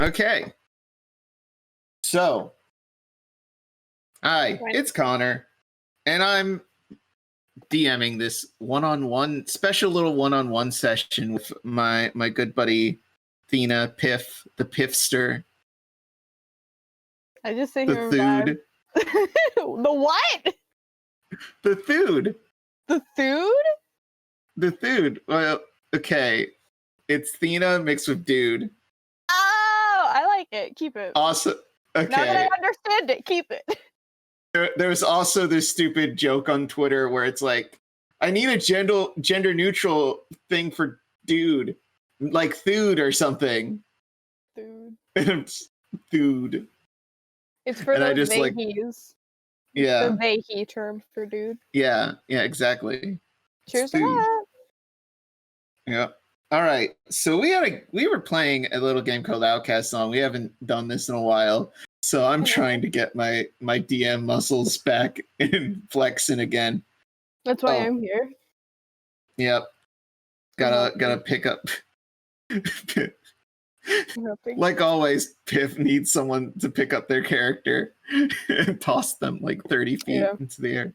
Okay. So, hi, it's Connor, and I'm DMing this special little one-on-one session with my good buddy Athena, Piff, the Piffster. I just sit the here and Thude. The what? The Thude. The Thude? The Thude. Well, okay. It's Athena mixed with Dude. Oh, I like it. Keep it. Awesome. Okay. Now that I understand it, keep it. There's also this stupid joke on Twitter where it's like, I need a gender neutral thing for dude, like Thude or something. Thude. Thude. It's for those they-he's. Yeah. The they-he term for dude. Yeah, exactly. Cheers to that. Yeah. All right. So we were playing a little game called Outcast on. We haven't done this in a while. So I'm trying to get my DM muscles back and flexing again. That's why I'm here. Yep. Gotta pick up. Like always, Piff needs someone to pick up their character and toss them like 30 feet into the air.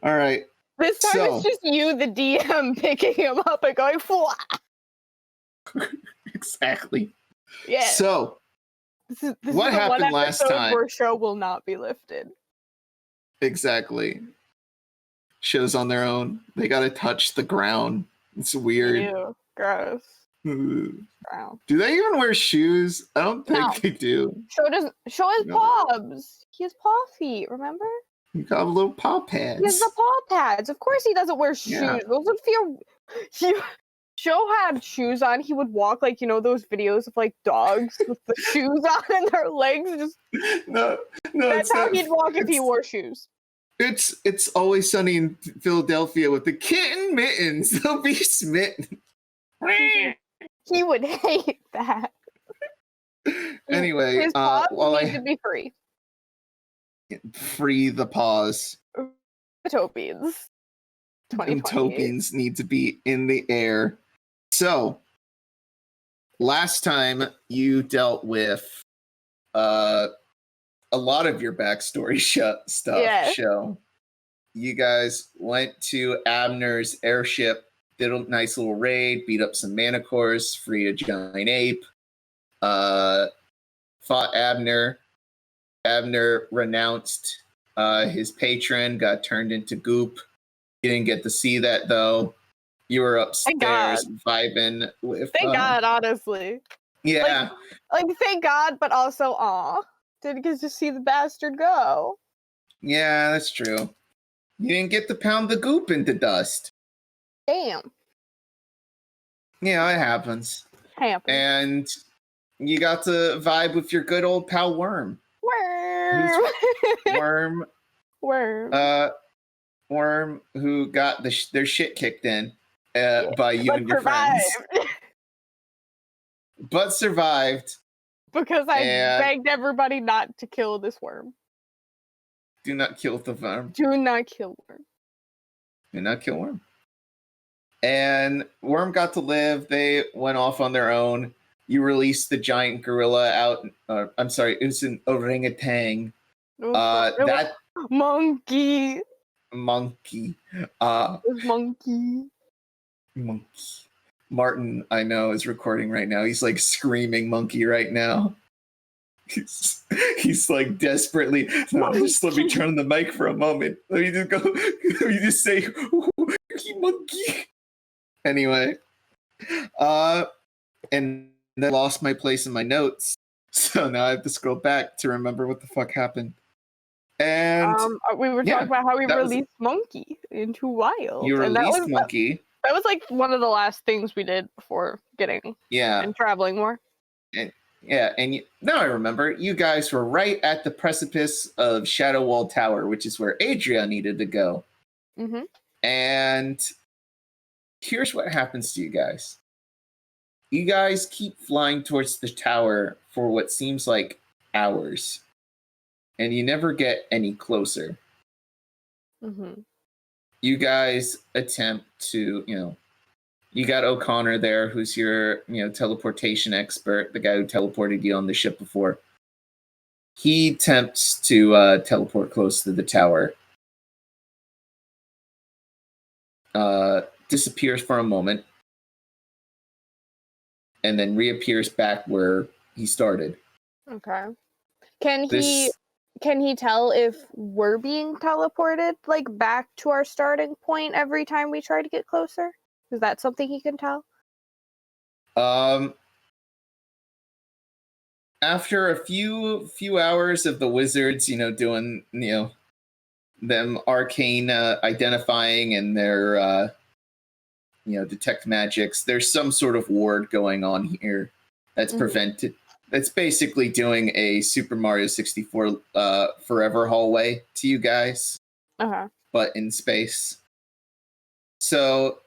All right. This time it's just you, the DM, picking him up and going, fly. Exactly. Yeah. So, this what happened last time? Where show will not be lifted. Exactly. Shows on their own. They gotta touch the ground. It's weird. Ew, gross. Wow. Do they even wear shoes? I don't think they do. Show his paws. He has paw feet, remember? He got little paw pads. He has the paw pads. Of course he doesn't wear shoes. Yeah. Those would feel... Show had shoes on, he would walk like, those videos of like dogs with the shoes on and their legs just... No. That's how he'd walk if he wore shoes. It's Always Sunny in Philadelphia with the kitten mittens. They'll be smitten. He would hate that. Anyway, his paws need to be free. Free the paws. Utopians. Utopians need to be in the air. So, last time you dealt with a lot of your backstory stuff. Show. You guys went to Abner's airship, did a nice little raid, beat up some manticores, freed a giant ape, fought Abner. Abner renounced his patron, got turned into goop. You didn't get to see that though. You were upstairs vibing with. Thank God, honestly. Yeah. Like thank God, but also didn't get to see the bastard go. Yeah, that's true. You didn't get to pound the goop into dust. Damn. Yeah, it happens. And you got to vibe with your good old pal Worm. Worm, who got their shit kicked in by you and your friends. But survived. Because I begged everybody not to kill this worm. Do not kill the worm. Do not kill Worm. Do not kill Worm. And Worm got to live. They went off on their own. You released the giant gorilla out. I'm sorry, it was an orangutan. That monkey. Monkey. Monkey. Martin, I know, is recording right now. He's like screaming monkey right now. He's like desperately. Just let me turn on the mic for a moment. Let me just go. Let me just say, monkey. Anyway, and then I lost my place in my notes, so now I have to scroll back to remember what the fuck happened. And we were talking about how we released Monkey into Wild. You released Monkey. That was like one of the last things we did before getting and traveling more. And now I remember, you guys were right at the precipice of Shadow Wall Tower, which is where Adria needed to go. Mm-hmm. And here's what happens to you guys. You guys keep flying towards the tower for what seems like hours. And you never get any closer. Mm-hmm. You guys attempt to, You got O'Connor there, who's your, teleportation expert, the guy who teleported you on the ship before. He attempts to teleport close to the tower. Disappears for a moment. And then reappears back where he started. Okay. Can he tell if we're being teleported, like, back to our starting point every time we try to get closer? Is that something he can tell? After a few hours of the wizards, doing, them arcane identifying and their detect magics, there's some sort of ward going on here that's prevented. That's basically doing a Super Mario 64 forever hallway to you guys, but in space. So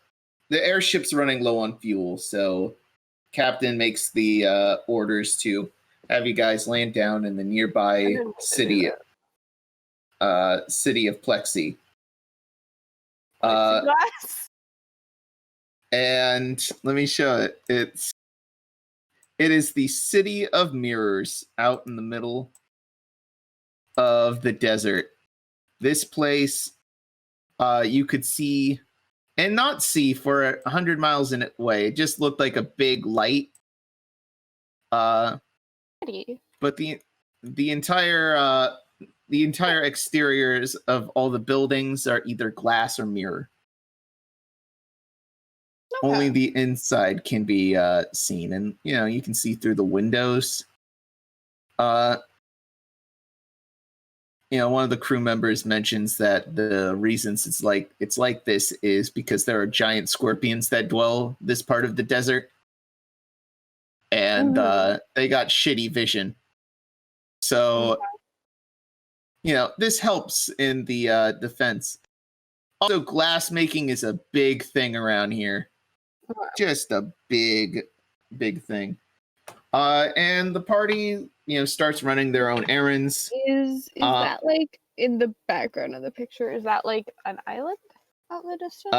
the airship's running low on fuel, so Captain makes the orders to have you guys land down in the nearby city of Plexi. And let me show it. It is the City of Mirrors out in the middle of the desert. This place, you could see and not see for 100 miles away. It just looked like a big light. But the entire exteriors of all the buildings are either glass or mirror. Okay. Only the inside can be seen, and you can see through the windows. One of the crew members mentions that the reasons it's like this is because there are giant scorpions that dwell this part of the desert, and they got shitty vision. So, this helps in the defense. Also, glass making is a big thing around here. Just a big thing. And the party, starts running their own errands. Is that like in the background of the picture? Is that like an island out in the distance?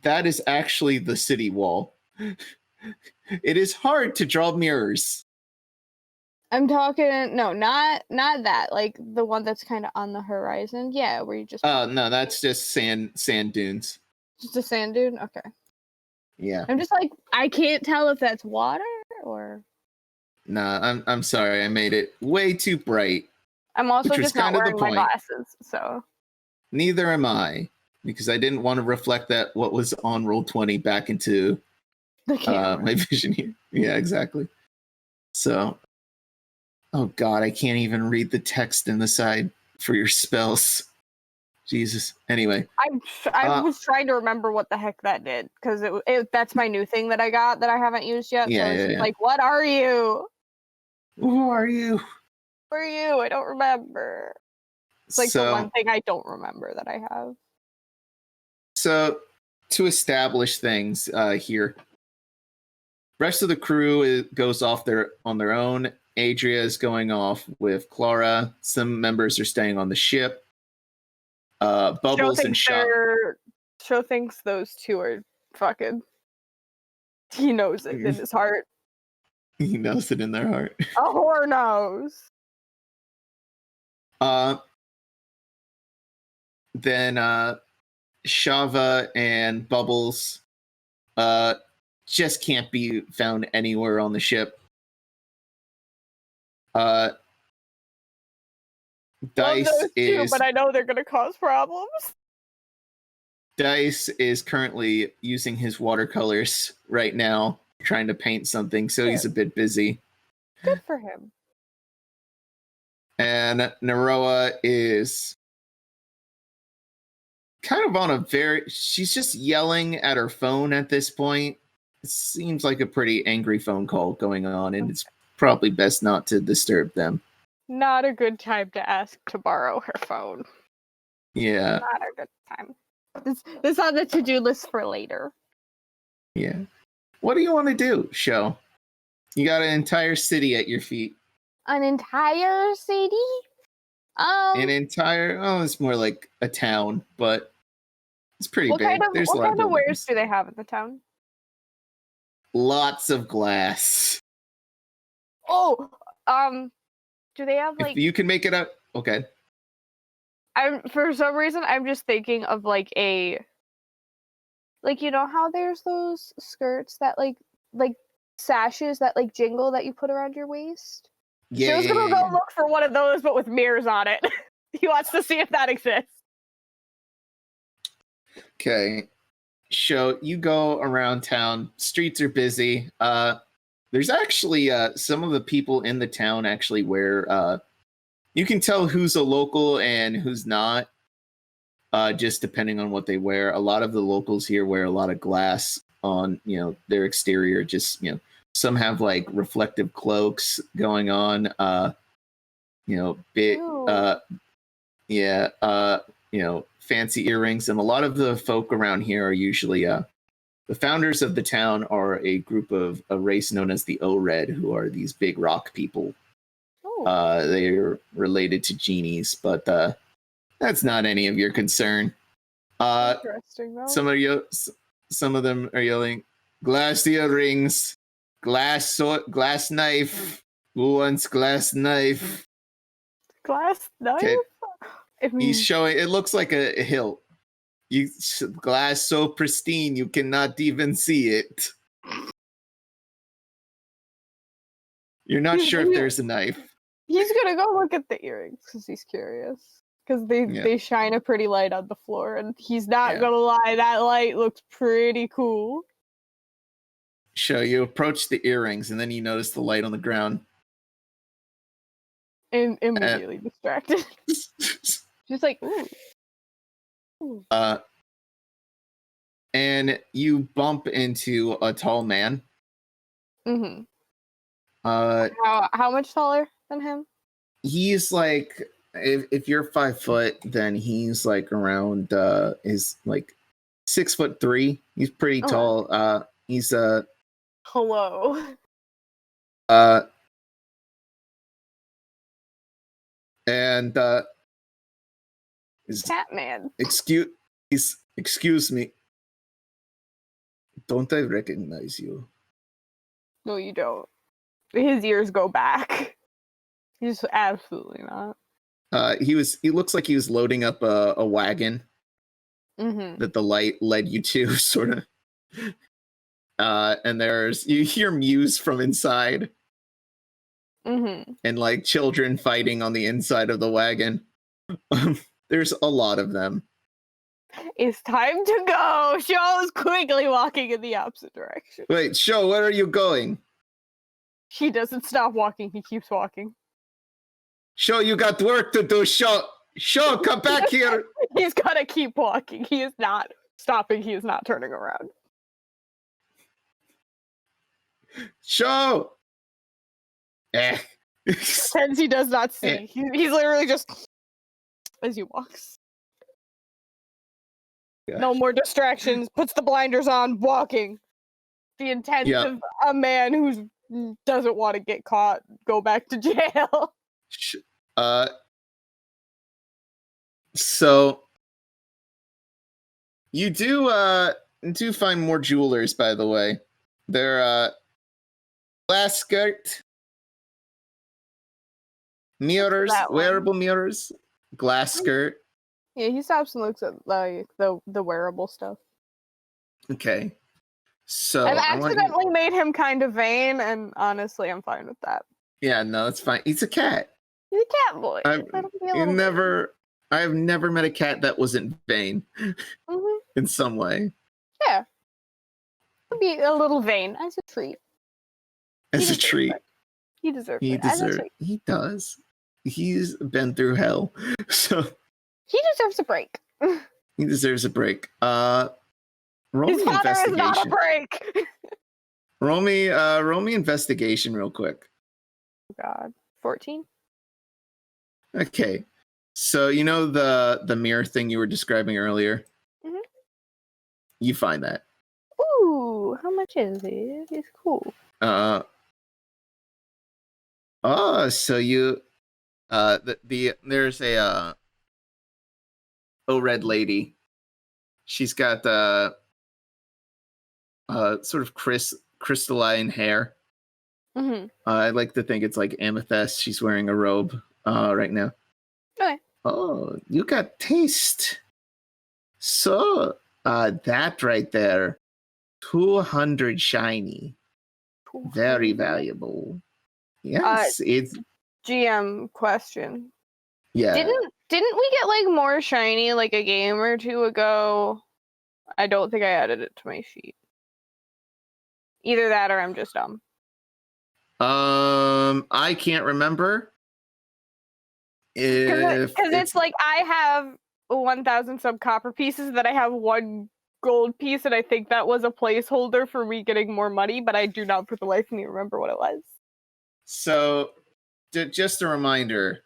That is actually the city wall. It is hard to draw mirrors. I'm talking not that, like the one that's kind of on the horizon. Yeah, where you just. No, that's just sand dunes. Just a sand dune? Okay. Yeah. I'm just like, I can't tell if that's water or. Nah, I'm sorry, I made it way too bright. I'm also just not wearing my glasses, so. Neither am I, because I didn't want to reflect that what was on Roll20 back into my vision here. Yeah, exactly. So, oh god, I can't even read the text in the side for your spells. Jesus. Anyway, I was trying to remember what the heck that did, because that's my new thing that I got that I haven't used yet. Yeah, so it's like, what are you? Who are you? Who are you? I don't remember. It's like the one thing I don't remember that I have. So, to establish things here, rest of the crew goes off on their own. Adria is going off with Clara. Some members are staying on the ship. Bubbles and Sho thinks those two are fucking. He knows it in his heart. He knows it in their heart. A whore knows. Then Shava and Bubbles just can't be found anywhere on the ship. Dice is, but I know they're gonna cause problems. Dice is currently using his watercolors right now, trying to paint something, so he's a bit busy. Good for him. And Naroa is kind of on she's just yelling at her phone at this point. It seems like a pretty angry phone call going on, and it's probably best not to disturb them. Not a good time to ask to borrow her phone. Yeah. Not a good time. This on the to-do list for later. Yeah. What do you want to do, Sho? You got an entire city at your feet. An entire city? It's more like a town, but it's pretty big. What kind of wares do they have in the town? lots of glass. Oh, do they have like? If you can make it up, okay. For some reason I'm just thinking of like you know how there's those skirts that like sashes that like jingle that you put around your waist? Yeah, Joe's gonna go look for one of those but with mirrors on it. He wants to see if that exists. Okay. So you go around town, streets are busy. There's actually some of the people in the town actually wear you can tell who's a local and who's not, just depending on what they wear. A lot of the locals here wear a lot of glass on, their exterior. Just, some have like reflective cloaks going on. Bit, fancy earrings. And a lot of the folk around here are usually the founders of the town are a group of a race known as the O-Red, who are these big rock people. They're related to genies, but that's not any of your concern. Interesting, though. Some of them are yelling, "Glass earrings, glass knife. Who wants glass knife?" Glass knife? Okay. He's showing. It looks like a hilt. Glass so pristine you cannot even see it. You're not sure if there's a knife. He's gonna go look at the earrings because he's curious. Because they shine a pretty light on the floor, and he's not gonna lie, that light looks pretty cool. So you approach the earrings, and then you notice the light on the ground. And immediately distracted. Just like, ooh. And you bump into a tall man. Mm-hmm. How much taller than him? He's like, if you're 5 foot, then he's like around is like 6'3". He's pretty tall. He's hello. And is Catman. Excuse me. Don't I recognize you? No, you don't. His ears go back. He's absolutely not. He looks like he was loading up a wagon that the light led you to, sort of. And you hear mews from inside. And like children fighting on the inside of the wagon. There's a lot of them. It's time to go. Sho's quickly walking in the opposite direction. Wait, Sho, where are you going? He doesn't stop walking. He keeps walking. Sho, you got work to do. Sho, come back here. He's gotta keep walking. He is not stopping. He is not turning around. Sho! Pretends he does not see. He's literally just as he walks. Gosh. No more distractions. Puts the blinders on, walking. The intent of a man who doesn't want to get caught, go back to jail. So you do find more jewelers, by the way. They're glass skirt, mirrors, wearable mirrors, glass skirt. Yeah, he stops and looks at like the wearable stuff. Okay. So I've accidentally made him kind of vain, and honestly, I'm fine with that. Yeah, no, it's fine. He's a cat. He's a cat boy. I have never met a cat that wasn't vain in some way. Yeah. He'll be a little vain as a treat. As a treat. He deserves it. He does. He's been through hell. So he deserves a break. He deserves a break. Roll His me father investigation. Is not a break. roll me investigation real quick. Oh God. 14. Okay. So you know the mirror thing you were describing earlier? Mm-hmm. You find that. Ooh, how much is it? It's cool. So you there's a red lady. She's got sort of crystalline hair. Mm-hmm. I like to think it's like amethyst. She's wearing a robe right now. Okay. Oh, you got taste. So, that right there, 200 shiny. Very valuable. Yes, it's GM question. yeah. Didn't we get like more shiny like a game or two ago? I don't think I added it to my sheet. Either that or I'm just dumb. I can't remember. Because it's like I have 1,000 some copper pieces, that I have 1 gold piece, and I think that was a placeholder for me getting more money, but I do not for the life of me remember what it was. So, just a reminder,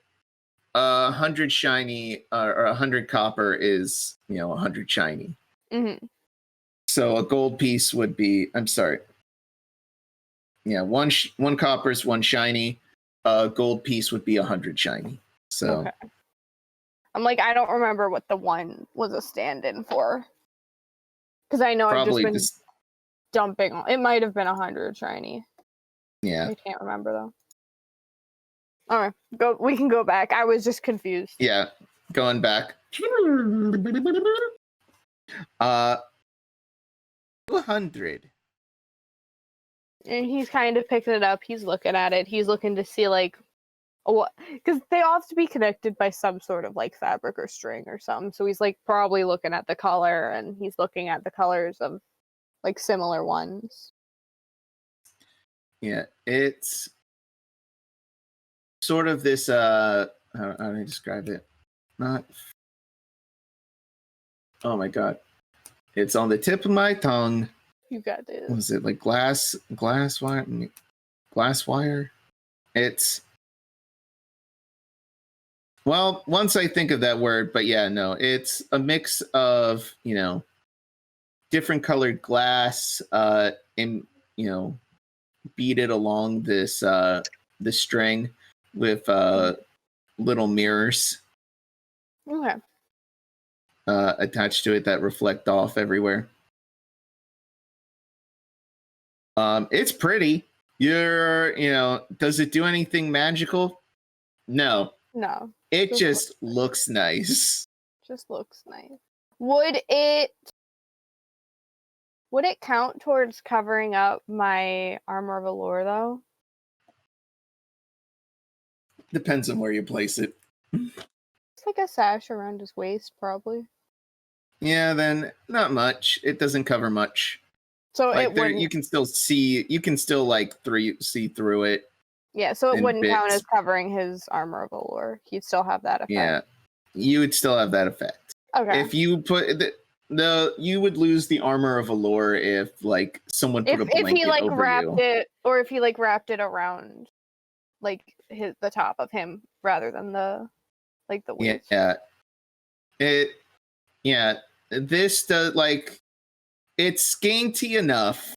100 shiny or 100 copper is 100 shiny. Mm-hmm. So a gold piece would be. I'm sorry. Yeah, one copper is 1 shiny. A gold piece would be 100 shiny. So. Okay. I'm like, I don't remember what the 1 was a stand-in for. Because I know I've just been dumping. It might have been 100 shiny. Yeah. I can't remember though. Alright, we can go back. I was just confused. Yeah, going back. 200. And he's kind of picking it up. He's looking at it. He's looking to see like what, because they all have to be connected by some sort of like fabric or string or something. So he's like probably looking at the color, and he's looking at the colors of like similar ones. Yeah, it's sort of this how do I describe it? Not. Oh my god, it's on the tip of my tongue. You got this. Was it like glass wire? It's, well, once I think of that word, but yeah, no, it's a mix of different colored glass and beaded along this the string with little mirrors attached to it that reflect off everywhere. It's pretty. Does it do anything magical? No. It just looks nice. Just looks nice. Would it count towards covering up my armor of allure though? Depends on where you place it. It's like a sash around his waist, probably. Yeah, then not much. It doesn't cover much. So like it wouldn't. You can still see. You can still like see through it. Yeah, so it wouldn't count as covering his armor of allure. He'd still have that effect. Yeah, you would still have that effect. Okay. If you put you would lose the armor of allure if like someone put a blanket if he like over wrapped you. it, or if he like wrapped it around like the top of him rather than the waist. Yeah. This does like it's scanty enough.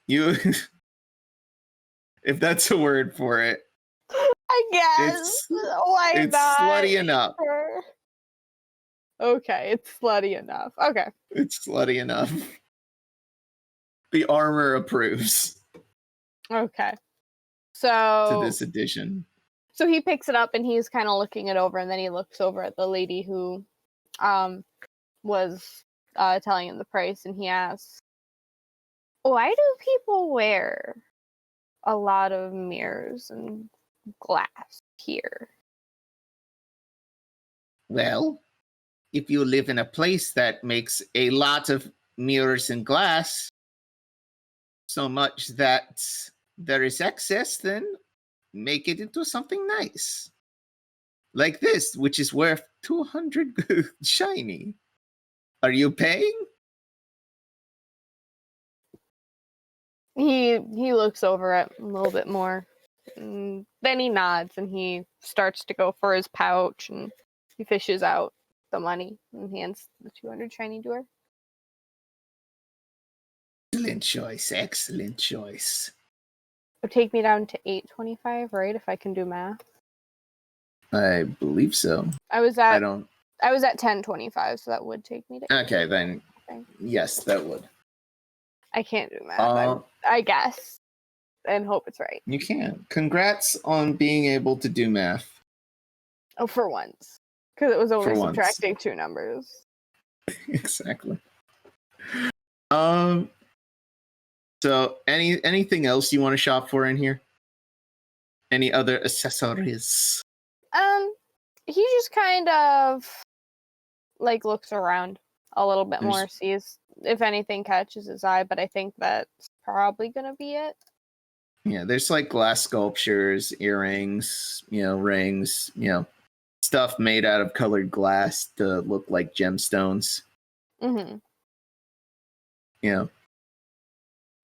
You if that's a word for it. I guess. Why it's not? Slutty enough. Okay, it's slutty enough. Okay. It's slutty enough. The armor approves. Okay. So to this edition. So he picks it up and he's kind of looking it over, and then he looks over at the lady who was telling him the price, and he asks, why do people wear a lot of mirrors and glass here? Well, if you live in a place that makes a lot of mirrors and glass, so much that there is excess, then make it into something nice. Like this, which is worth 200 shiny. Are you paying? He looks over it a little bit more. And then he nods and he starts to go for his pouch, and he fishes out the money and hands the 200 shiny to her. Excellent choice. Excellent choice. It would take me down to 825, right? If I can do math. I believe so. I was at 1025, so that would take me to. Okay, then. Yes, that would. I can't do math. I guess. And hope it's right. You can. Congrats on being able to do math. Oh, for once. Because it was only For once. subtracting 2 numbers. Exactly. So anything else you want to shop for in here? Any other accessories? He just kind of like looks around a little bit more, sees if anything catches his eye, but I think that's probably gonna be it. Yeah, there's like glass sculptures, earrings, rings, stuff made out of colored glass to look like gemstones. Mm-hmm.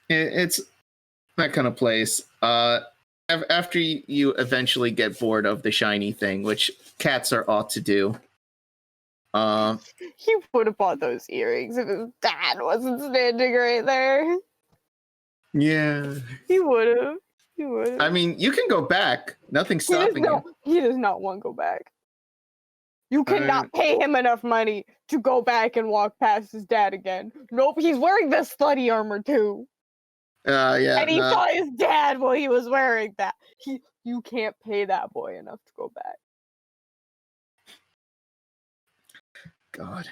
It's that kind of place. After you eventually get bored of the shiny thing, which cats are ought to do. He would have bought those earrings if his dad wasn't standing right there. Yeah. He would have. I mean, you can go back. Nothing's stopping you. He does not want to go back. You cannot pay him enough money to go back and walk past his dad again. Nope, he's wearing the slutty armor too. Yeah. And he saw his dad while he was wearing that. You can't pay that boy enough to go back. God.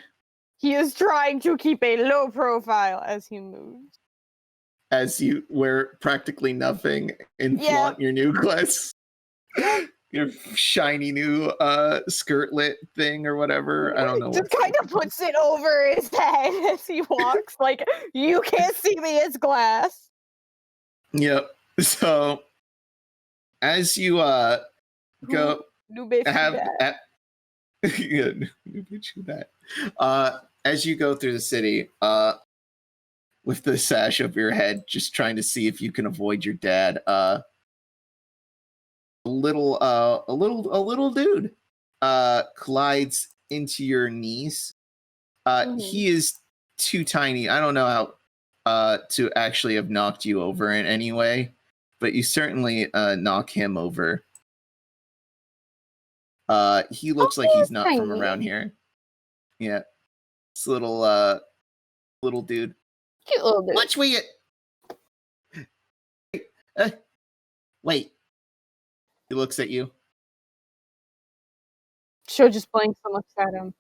He is trying to keep a low profile as he moves. As you wear practically nothing and flaunt your new class. Your shiny new skirtlet thing or whatever. I don't know. Just kind of puts it over his head as he walks. Like, you can't see me, it's glass. Yep. So as you go new bitch have new bitch that. As you go through the city, with the sash over your head, just trying to see if you can avoid your dad, a little dude collides into your knees. He is too tiny. I don't know how to actually have knocked you over in any way, but you certainly knock him over. He looks like he's not from around here. Yeah. This little dude. Cute little dude. Watch we wait. He looks at you. Sure, just blinks and looks at him.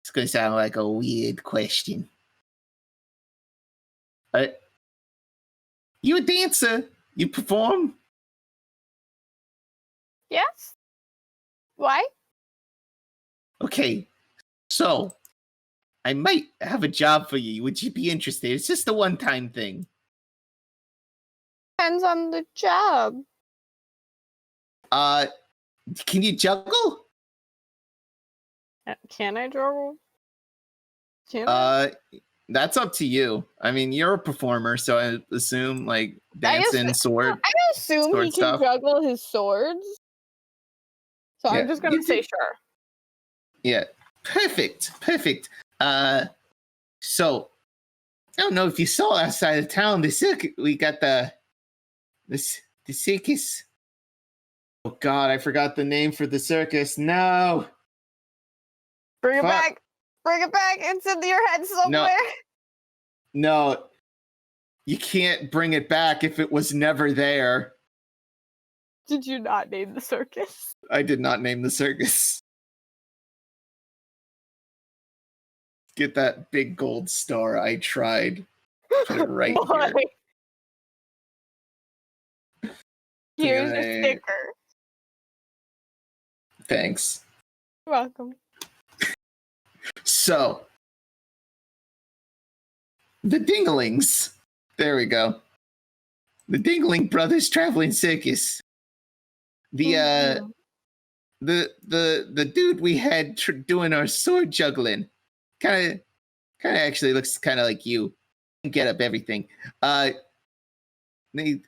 It's gonna sound like a weird question. You a dancer? You perform? Yes. Why? Okay. So, I might have a job for you. Would you be interested? It's just a one-time thing. Depends on the job. Can you juggle? Can I juggle? That's up to you. I mean, you're a performer, so I assume like dancing, sword. I assume he can juggle his swords. So I'm just gonna say sure. Yeah. Perfect. So I don't know if you saw outside of town the circus. We got the circus. Oh God, I forgot the name for the circus. No. Bring it back. Bring it back. It's in your head somewhere. No. You can't bring it back if it was never there. Did you not name the circus? I did not name the circus. Get that big gold star. I tried. Put it right here. Here's your sticker. Thanks. You're welcome. So, the Dinglings. There we go. The Dingling Brothers Traveling Circus. The dude we had doing our sword juggling kind of actually looks kind of like you. Get up everything. They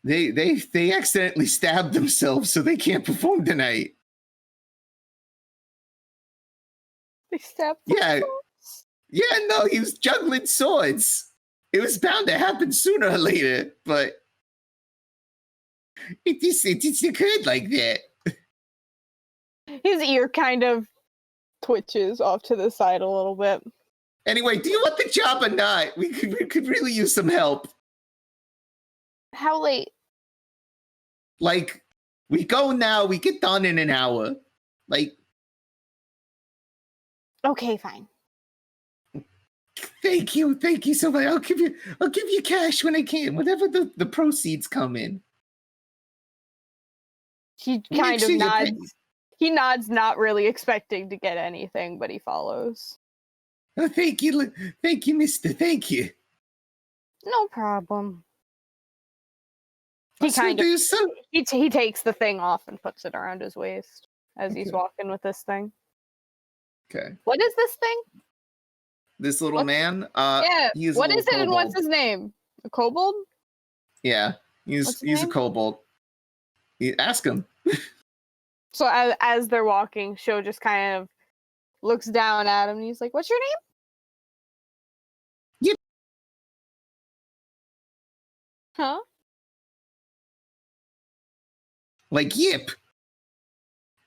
accidentally stabbed themselves, so they can't perform tonight. They stabbed themselves? Yeah, no, he was juggling swords. It was bound to happen sooner or later, but it just occurred like that. His ear kind of twitches off to the side a little bit. Anyway, do you want the job or not? We could really use some help. How late? Like, we go now, we get done in an hour. Like, okay, fine. Thank you so much. I'll give you cash when I can, whenever the proceeds come in. He kind of nods. He nods, not really expecting to get anything, but he follows. Oh, thank you, mister. Thank you. No problem. He kind of he takes the thing off and puts it around his waist as he's walking with this thing. Okay. What is this thing? This little man? Yeah. What is it and what's his name? A kobold? Yeah. He's a kobold. Ask him. So as they're walking, Sho just kind of looks down at him and he's like, "What's your name?" Yip. Huh? Like Yip.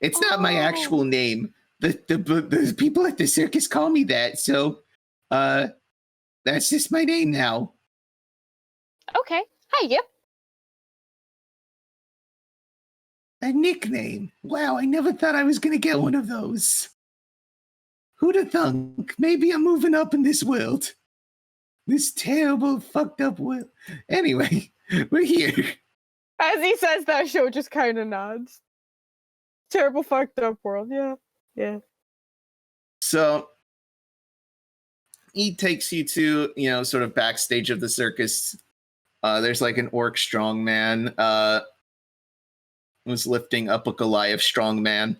It's not my actual name. The people at the circus call me that, so that's just my name now. Okay. Hi, Yip. A nickname. Wow, I never thought I was gonna get one of those. Who'd have thunk? Maybe I'm moving up in this world. This terrible, fucked up world. Anyway, we're here. As he says that, Sho just kind of nods. Terrible, fucked up world. Yeah. So he takes you to, sort of backstage of the circus. There's like an orc strongman was lifting up a Goliath strongman.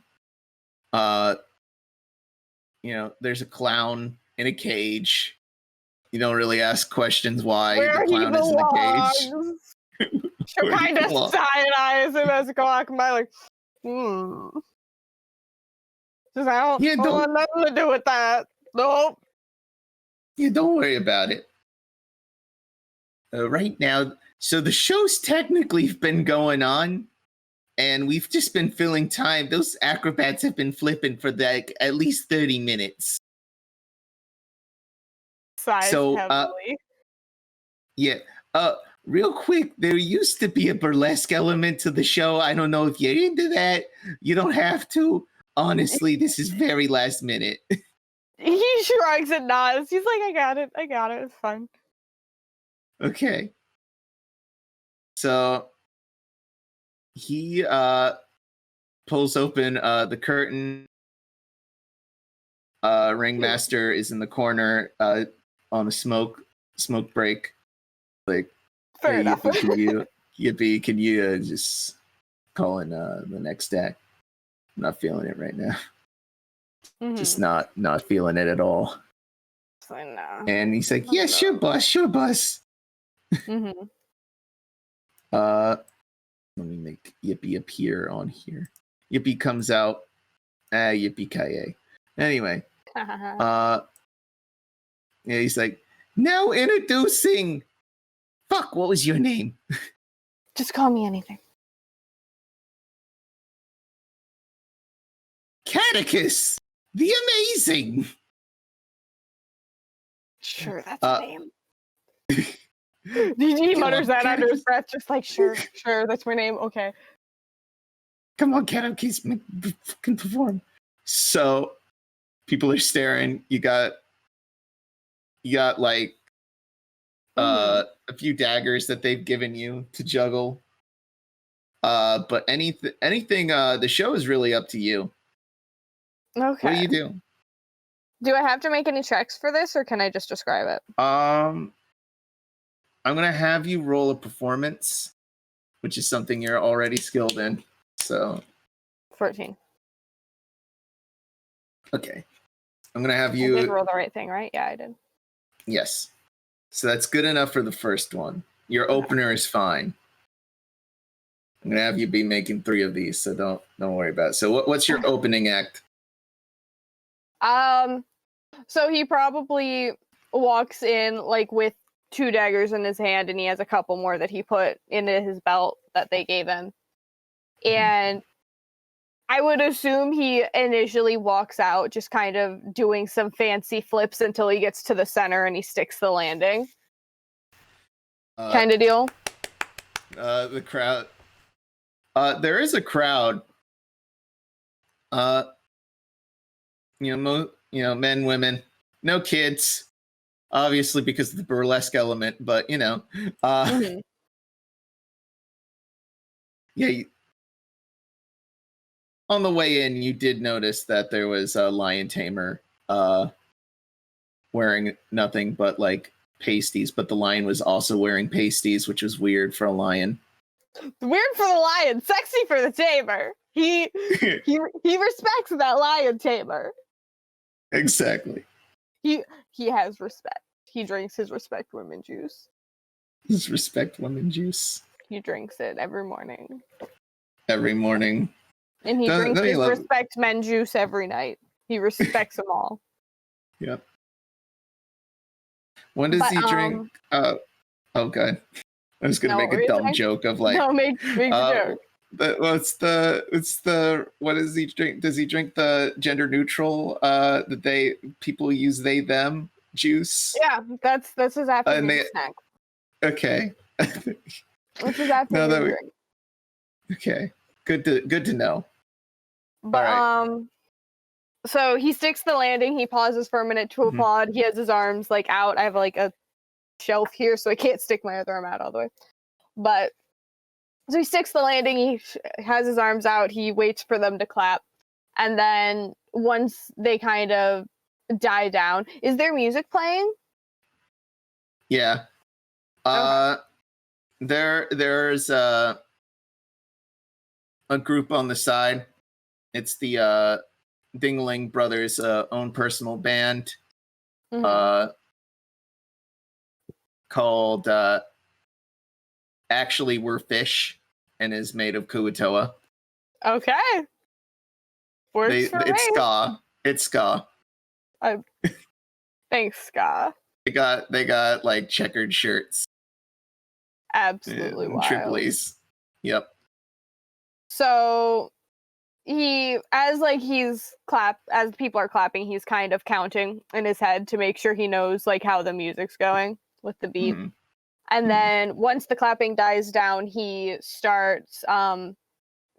There's a clown in a cage. You don't really ask questions why the clown is in the cage. She kind of side-eyes him as he walking by, like, Just, I don't want nothing to do with that. Nope. Yeah, don't worry about it. Right now, so the show's technically been going on, and we've just been filling time. Those acrobats have been flipping for like at least 30 minutes. Heavily. Yeah. Real quick, there used to be a burlesque element to the show. I don't know if you're into that. You don't have to. Honestly, this is very last minute. He shrugs and nods. He's like, I got it. It's fine. Okay. So he pulls open the curtain. Ringmaster is in the corner on a smoke break. Like, fair enough. Yippee, can you just call in the next act? I'm not feeling it right now. Mm-hmm. Just not feeling it at all. No. And he's like, yeah, sure, boss. Mm-hmm. Let me make Yippee appear on here. Yippee comes out. Yippee-ki-yay. Anyway. Yeah, he's like, now introducing. Fuck, what was your name? Just call me anything. Catechus, the Amazing. Sure, that's a name. He mutters that under his breath, just like, sure, that's my name. Okay. Come on, Catechus, can perform. So, people are staring. You got like a few daggers that they've given you to juggle. But anything, the show is really up to you. Okay. What do you do? Do I have to make any checks for this, or can I just describe it? I'm gonna have you roll a performance, which is something you're already skilled in. So 14. Okay. I'm gonna have you. I did roll the right thing, right? Yeah, I did. Yes. So that's good enough for the first one. Your opener is fine. I'm gonna have you be making 3 of these, so don't worry about it. So what's your opening act? So he probably walks in like with 2 daggers in his hand, and he has a couple more that he put into his belt that they gave him. And I would assume he initially walks out, just kind of doing some fancy flips until he gets to the center and he sticks the landing. Kind of deal. The crowd. There is a crowd. Men, women, no kids, obviously because of the burlesque element. But Mm-hmm. yeah. On the way in, you did notice that there was a lion tamer wearing nothing but like pasties, but the lion was also wearing pasties, which was weird for a lion. Weird for the lion, sexy for the tamer. He respects that lion tamer. Exactly. He has respect. He drinks his respect women juice. His respect women juice. He drinks it every morning. Every morning. And he drinks his respect men juice every night. He respects them all. Yep. When does he drink? Oh, God. I was gonna make a dumb joke of like. No, make the joke. What does he drink? Does he drink the gender neutral? People use they them juice. Yeah, that's his afternoon snack. Okay. What's his afternoon drink? Okay, good to know. But right. So he sticks the landing. He pauses for a minute to applaud. He has his arms like out. I have like a shelf here, so I can't stick my other arm out all the way. But so he sticks the landing. He has his arms out. He waits for them to clap, and then once they kind of die down, is there music playing? Yeah. Okay. There's a group on the side. It's the Dingling Brothers' own personal band, called Actually We're Fish, and is made of Kuatoa. Okay. It's ska. It's ska. Thanks, ska. They got like checkered shirts. Absolutely wild. Tripoli's. Yep. So as people are clapping, he's kind of counting in his head to make sure he knows like how the music's going with the beat. And then once the clapping dies down, he starts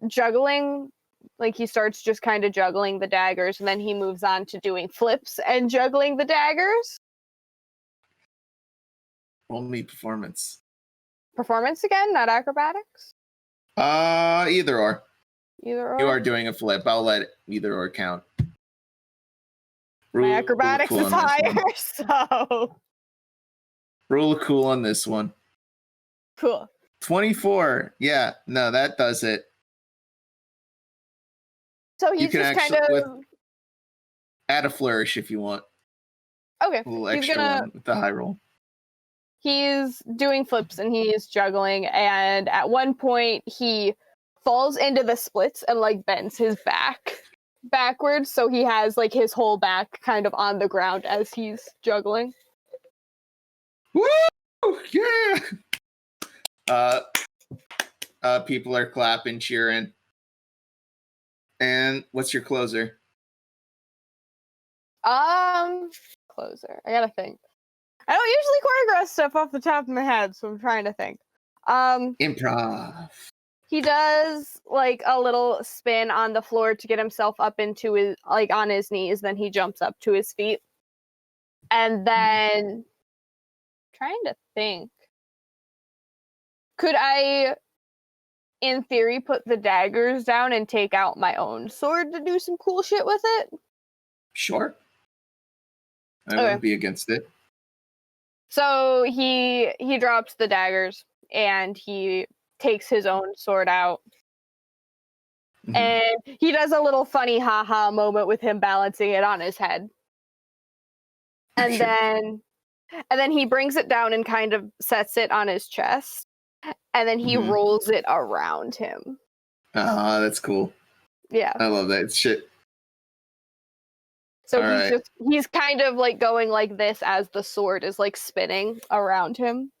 juggling. Like he starts just kind of juggling the daggers, and then he moves on to doing flips and juggling the daggers. Only performance. Performance again, not acrobatics? Either or. Either or? You are doing a flip. I'll let either or count. My acrobatics is higher, so... Rule of cool on this one. Cool. 24. Yeah, no, that does it. So he's just kind of... Add a flourish if you want. Okay. A little extra one with the high roll. He's doing flips and he's juggling, and at one point he falls into the splits and like bends his back backwards, so he has like his whole back kind of on the ground as he's juggling. Woo! Yeah! People are clapping, cheering. And what's your closer? Closer. I gotta think. I don't usually choreograph stuff off the top of my head, so I'm trying to think. Improv. He does like a little spin on the floor to get himself up into his, like on his knees, then he jumps up to his feet. And then trying to think. Could I, in theory, put the daggers down and take out my own sword to do some cool shit with it? Sure. I wouldn't be against it. So he drops the daggers and he takes his own sword out. And he does a little funny haha moment with him balancing it on his head. And then he brings it down and kind of sets it on his chest. And then he rolls it around him. That's cool. Yeah. I love that shit. So he's kind of like going like this as the sword is like spinning around him.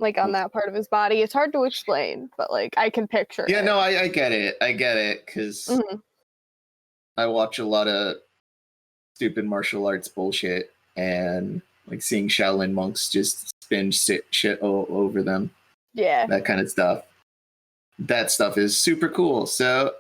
like on that part of his body. It's hard to explain, but like I can picture Yeah, it. no, I get it. I get it because I watch a lot of stupid martial arts bullshit and like seeing Shaolin monks just spin shit all over them. Yeah. That kind of stuff. That stuff is super cool. So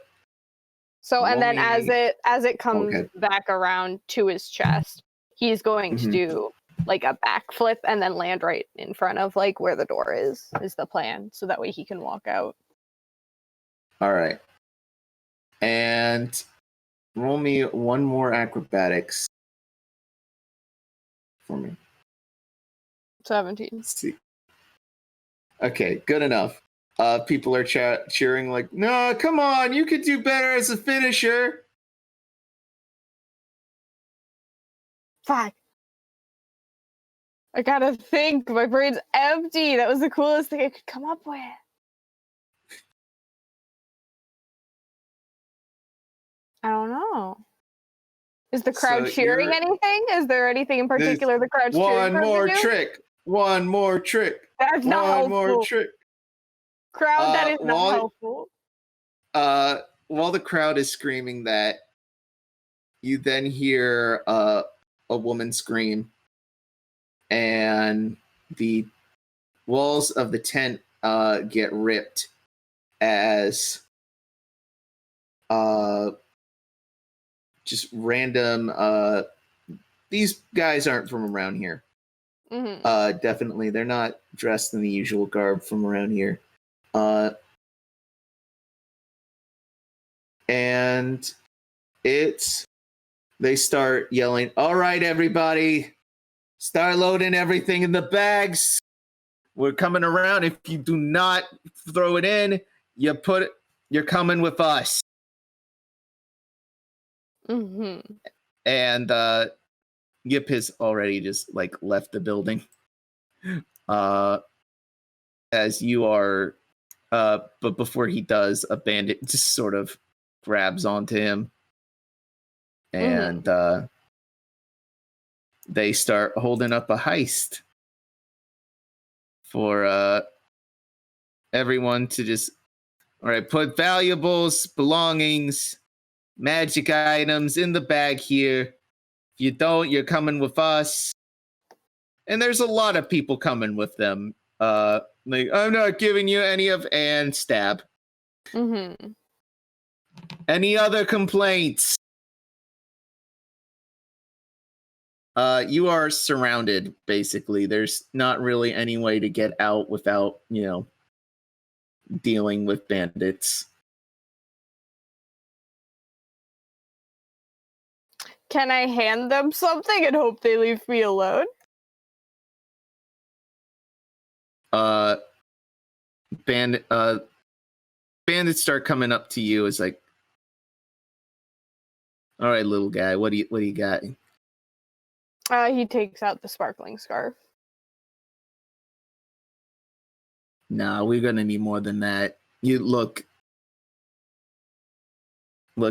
and then as it comes back around to his chest, he's going to do like a backflip and then land right in front of like where the door is the plan, so that way he can walk out. All right. And roll me one more acrobatics for me. 17. Let's see. Okay, good enough. People are cheering like, no, come on, you could do better as a finisher. Fuck. I gotta think. My brain's empty. That was the coolest thing I could come up with. I don't know. Is the crowd cheering anything? Is there anything in particular the crowd's cheering for? One more trick. That's not helpful. One more trick. Crowd, that is not helpful. While the crowd is screaming that, you then hear a woman scream, and the walls of the tent get ripped as just random these guys aren't from around here. Definitely they're not dressed in the usual garb from around here. And they start yelling, all right, everybody, start loading everything in the bags. We're coming around. If you do not throw it in, you're coming with us. And Yip has already just like left the building. As you are, but before he does, a bandit just sort of grabs onto him, and they start holding up a heist for everyone to just, all right, put valuables, belongings, magic items in the bag here. If you don't, you're coming with us. And there's a lot of people coming with them. Like, I'm not giving you any of, and stab. Any other complaints? You are surrounded, basically. There's not really any way to get out without, dealing with bandits. Can I hand them something and hope they leave me alone? Bandits start coming up to you. It's like, all right, little guy, what do you got? He takes out the sparkling scarf. Nah, we're gonna need more than that. You look,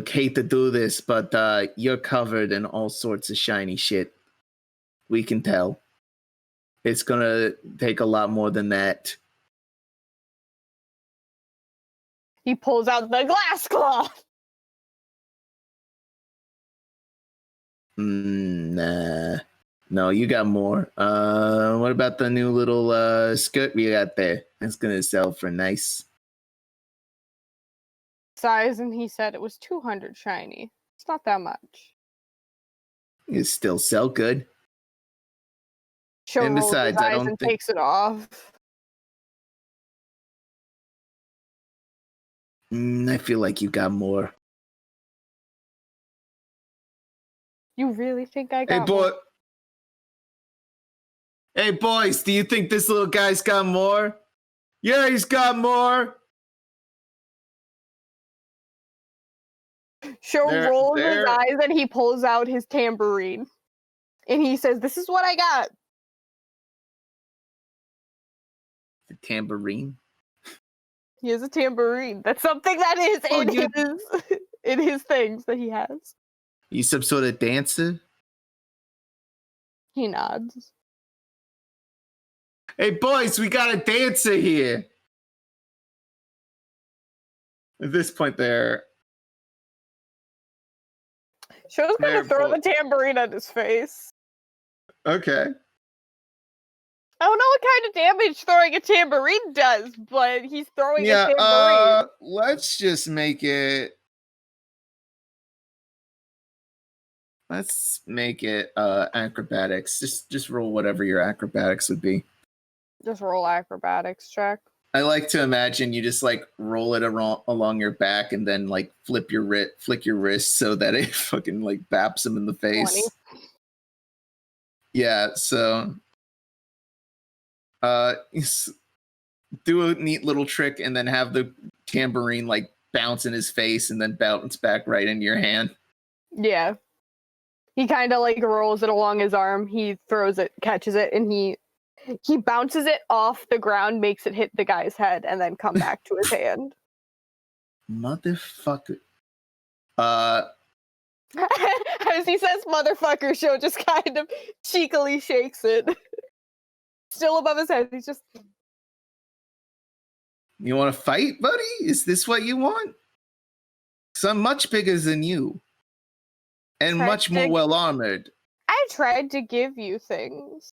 hate to do this, but you're covered in all sorts of shiny shit. We can tell. It's gonna take a lot more than that. He pulls out the glass cloth. Nah. No, you got more. What about the new little skirt we got there? It's gonna sell for nice. Size, and he said it was 200 shiny. It's not that much. It still sell good. And besides, I don't think takes it off. I feel like you got more. You really think I got more? Hey, boys, do you think this little guy's got more? Yeah, he's got more. Show rolls his eyes and he pulls out his tambourine. And he says, this is what I got. The tambourine? He has a tambourine. That's something that is in his things that he has. You some sort of dancer? He nods. Hey, boys, we got a dancer here. At this point, Show's gonna They're throw both- the tambourine at his face. Okay. I don't know what kind of damage throwing a tambourine does, but he's throwing a tambourine. Let's just make it. Let's make it acrobatics. Just roll whatever your acrobatics would be. Just roll acrobatics check. I like to imagine you just like roll it along your back and then like flick your wrist so that it fucking like baps him in the face. 20. Yeah, so do a neat little trick and then have the tambourine like bounce in his face and then bounce back right into your hand. Yeah. He kind of like rolls it along his arm. He throws it, catches it, and he bounces it off the ground, makes it hit the guy's head, and then come back to his hand. Motherfucker. As he says motherfucker, Show just kind of cheekily shakes it. Still above his head. He's just... You want to fight, buddy? Is this what you want? So I'm much bigger than you. And much more well armored. I tried to give you things.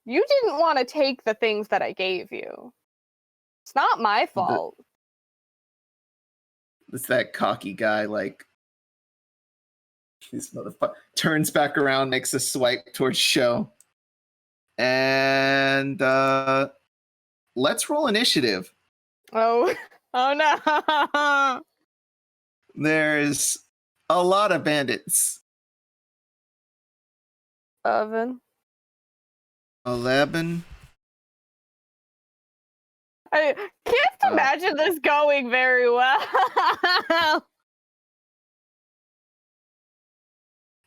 You didn't want to take the things that I gave you. It's not my fault. It's that cocky guy, like, this motherfucker turns back around, makes a swipe towards Show. And let's roll initiative. Oh no. There's a lot of bandits. 11. I can't imagine this going very well.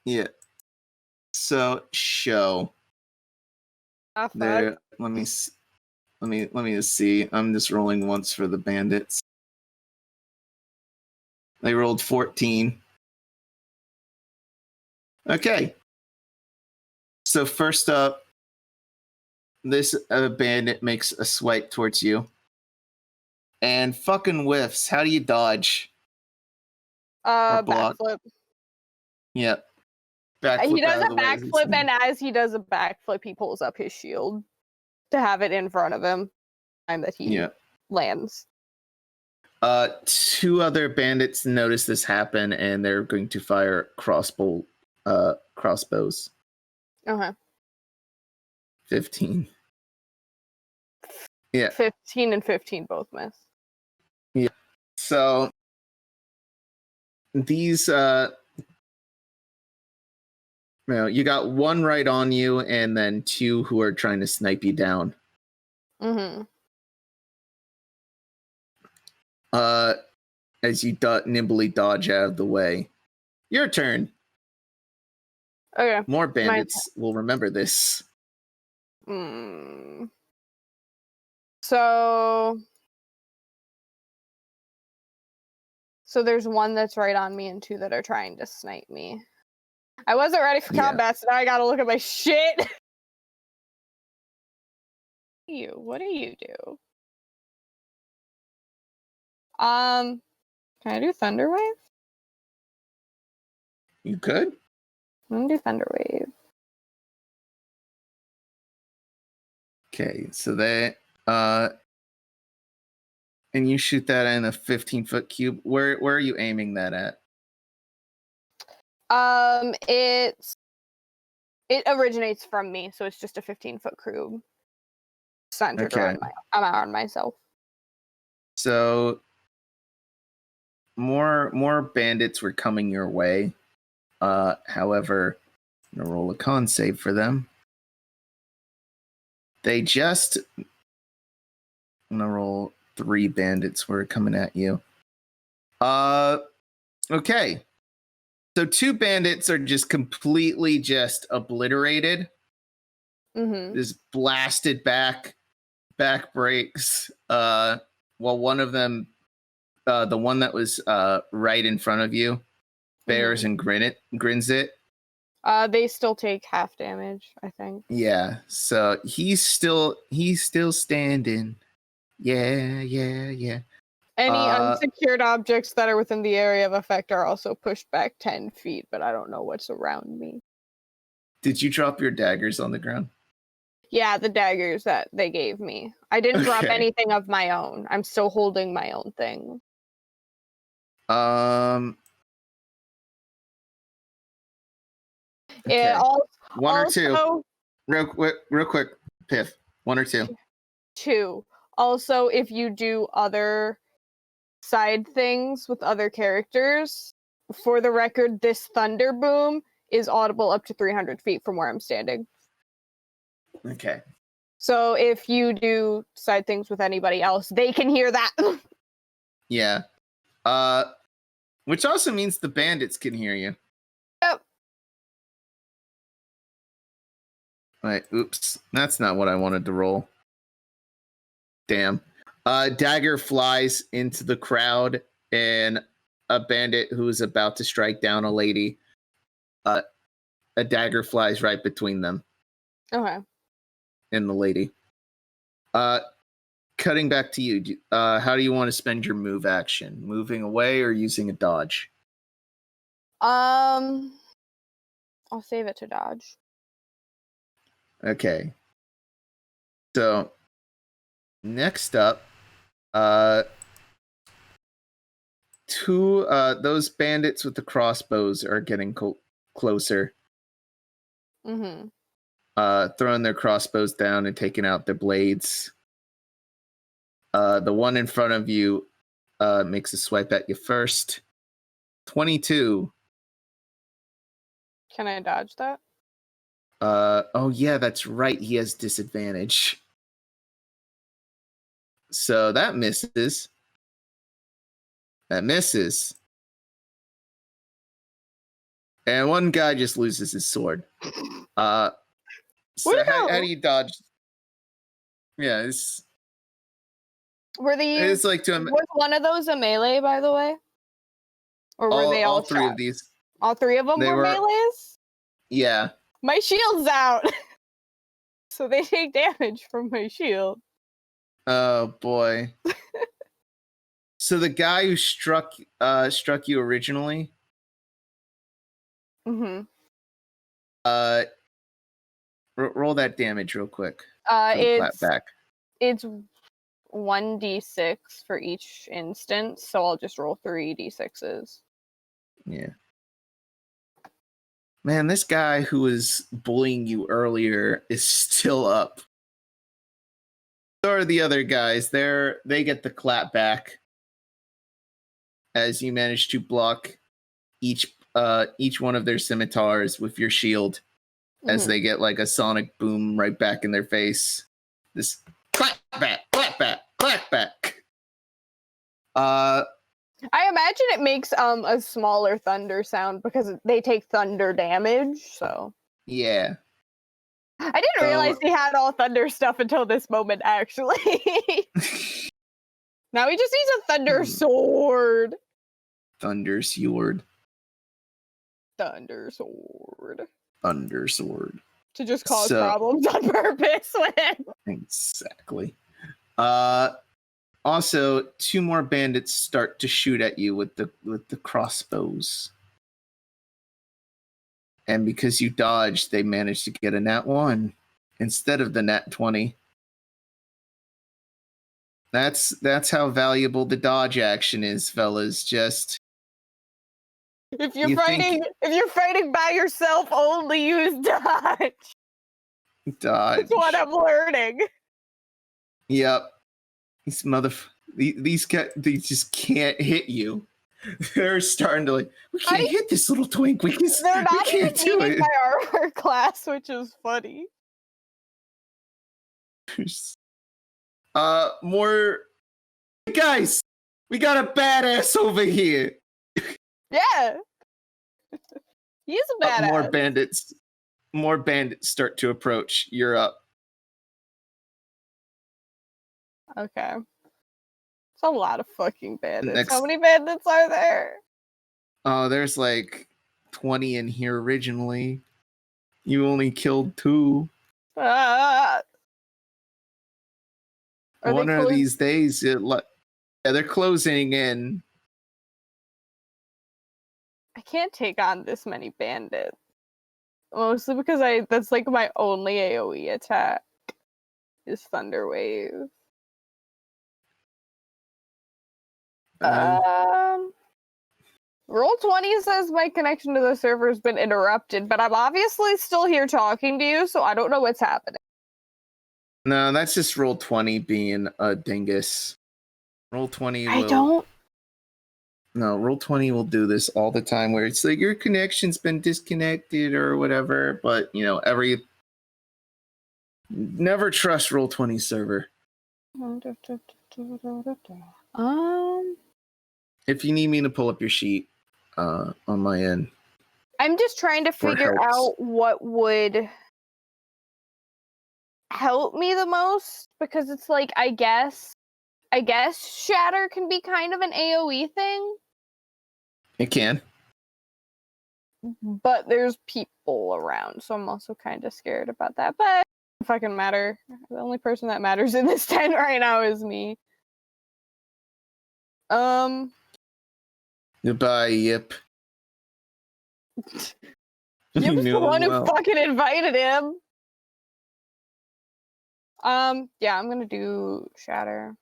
Yeah. So Show. There. Let me just see. I'm just rolling once for the bandits. They rolled 14. Okay. So first up, this bandit makes a swipe towards you. And fucking whiffs. How do you dodge? Backflip. Yep. Backflip. He does a backflip, and as he does a backflip, he pulls up his shield to have it in front of him time that he lands. Two other bandits notice this happen, and they're going to fire crossbows. Okay. 15. Yeah. 15 and 15 both miss. Yeah. So these you got one right on you, and then two who are trying to snipe you down. Mm-hmm. As you nimbly dodge out of the way. Your turn. Okay. More bandits will remember this. So there's one that's right on me and two that are trying to snipe me. I wasn't ready for combat, so now I gotta look at my shit. What do you do? Can I do Thunder Wave? You could? I'm gonna do Thunder Wave. Okay, so they and you shoot that in a 15-foot cube. Where are you aiming that at? It originates from me, so it's just a 15-foot cube centered around myself. So more bandits were coming your way. However, I'm gonna roll a con save for them. I'm gonna roll 3 bandits were coming at you. Okay. So 2 bandits are just completely just obliterated. Mm-hmm. Just blasted back breaks. While one of them, the one that was right in front of you, bears and grins it. They still take half damage, I think. Yeah, so he's still standing. Yeah. Any unsecured objects that are within the area of effect are also pushed back 10 feet, but I don't know what's around me. Did you drop your daggers on the ground? Yeah, the daggers that they gave me. I didn't drop anything of my own. I'm still holding my own thing. Okay. One or two. Real quick, Piff. 1 or 2. 2. Also, if you do other side things with other characters, for the record, this thunder boom is audible up to 300 feet from where I'm standing. Okay. So if you do side things with anybody else, they can hear that. Yeah. Which also means the bandits can hear you. Yep. Wait, oops. That's not what I wanted to roll. Damn. Dagger flies into the crowd, and a bandit who is about to strike down a lady. A dagger flies right between them. Okay. And the lady. Cutting back to you. How do you want to spend your move action? Moving away or using a dodge? I'll save it to dodge. Okay. So next up, those bandits with the crossbows are getting closer. Mm-hmm. Throwing their crossbows down and taking out their blades. The one in front of you makes a swipe at you first. 22. Can I dodge that? Oh yeah, that's right. He has disadvantage. So that misses. That misses. And one guy just loses his sword. So how do you dodge? Yeah, it's like was one of those a melee, by the way? Or were they all three shot? of these? All 3 of them were melees? Yeah. My shield's out. So they take damage from my shield. Oh boy. So the guy who struck you originally. Mm-hmm. Roll that damage real quick. It's 1d6 for each instance, so I'll just roll 3 d6s. Yeah. Man, this guy who was bullying you earlier is still up. So are the other guys. They get the clap back as you manage to block each one of their scimitars with your shield as they get like a sonic boom right back in their face. This clap back. I imagine it makes a smaller thunder sound because they take thunder damage, so. Yeah. I didn't realize he had all thunder stuff until this moment, actually. Now he just needs a thunder sword. Thunder sword. Thunder sword. Thunder sword. To just cause problems on purpose with. Exactly. Also, 2 more bandits start to shoot at you with the crossbows. And because you dodged, they managed to get a nat 1 instead of the nat 20. That's how valuable the dodge action is, fellas. Just if you're fighting by yourself, only use dodge. Dodge. That's what I'm learning. Yep. These guys, they just can't hit you. They're starting to we can't hit this little twink. They're not even needing my armor class, which is funny. More guys. We got a badass over here. Yeah. He's a badass. More bandits start to approach. You're up. Okay. It's a lot of fucking bandits. How many bandits are there? Oh, there's like 20 in here originally. You only killed 2. Are One they of these days, they're closing in. I can't take on this many bandits. Mostly because that's like my only AoE attack is Thunder Wave. Roll20 says my connection to the server has been interrupted, but I'm obviously still here talking to you, so I don't know what's happening. No, that's just Roll20 being a dingus. Roll20 will... I don't... No, Roll20 will do this all the time where it's like, your connection's been disconnected or whatever, but, you know, never trust Roll20 server. If you need me to pull up your sheet on my end. I'm just trying to figure out what would help me the most, because it's like, I guess Shatter can be kind of an AoE thing. It can. But there's people around, so I'm also kind of scared about that. But it doesn't fucking matter. The only person that matters in this tent right now is me. Goodbye, Yip. Yip's the one who fucking invited him. Yeah, I'm gonna do Shatter.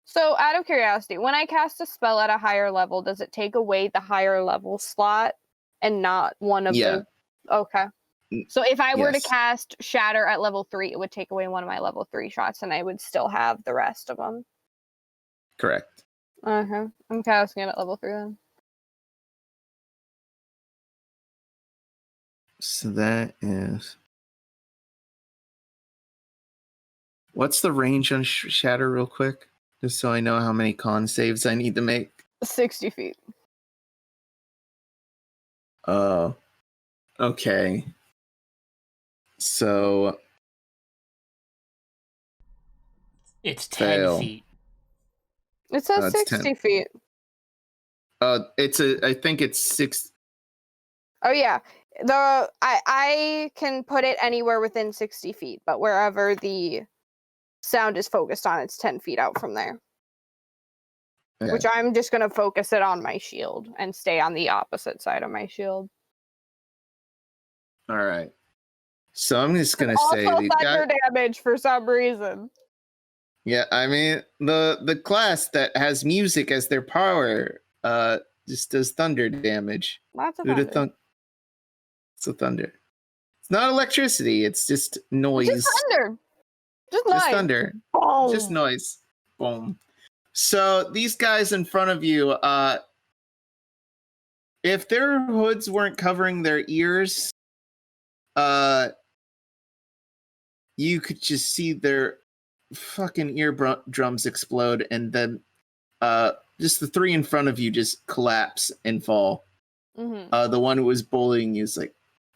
So, out of curiosity, when I cast a spell at a higher level, does it take away the higher level slot and not one of the... Okay. So if I were to cast Shatter at level 3, it would take away one of my level 3 shots, and I would still have the rest of them. Correct. I'm casting it at level 3 then. So that is... What's the range on Shatter real quick? Just so I know how many con saves I need to make. 60 feet. Oh. Okay. So... It's 10 feet. It says 60 feet. I think it's 6... Oh, yeah. I can put it anywhere within 60 feet, but wherever the sound is focused on, it's 10 feet out from there. Okay. Which I'm just going to focus it on my shield and stay on the opposite side of my shield. All right. So I'm just going to say... Also thunder damage for some reason. Yeah, I mean, the class that has music as their power just does thunder damage. Lots of thunder. It's a thunder. It's not electricity, it's just noise. It's just thunder. Just noise. Just thunder. Boom. Just noise. Boom. So these guys in front of you, if their hoods weren't covering their ears, you could just see their fucking eardrums explode, and then just the 3 in front of you just collapse and fall. Mm-hmm. The one who was bullying you is like,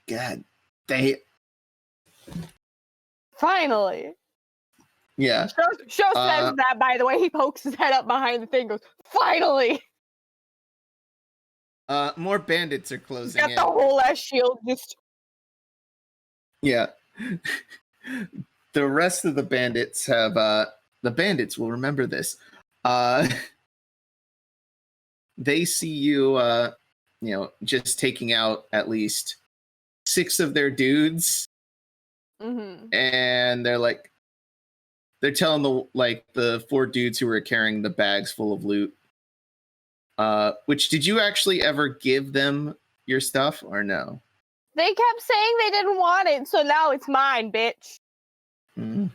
God damn. Finally. Yeah. Sho says that, by the way. He pokes his head up behind the thing, goes, finally. More bandits are closing in. He's got the whole ass shield just... Yeah. The rest of the bandits have, the bandits will remember this. They see you, just taking out at least 6 of their dudes. Mm-hmm. And they're telling the 4 dudes who were carrying the bags full of loot. Which, did you actually ever give them your stuff or no? They kept saying they didn't want it, so now it's mine, bitch. Mm.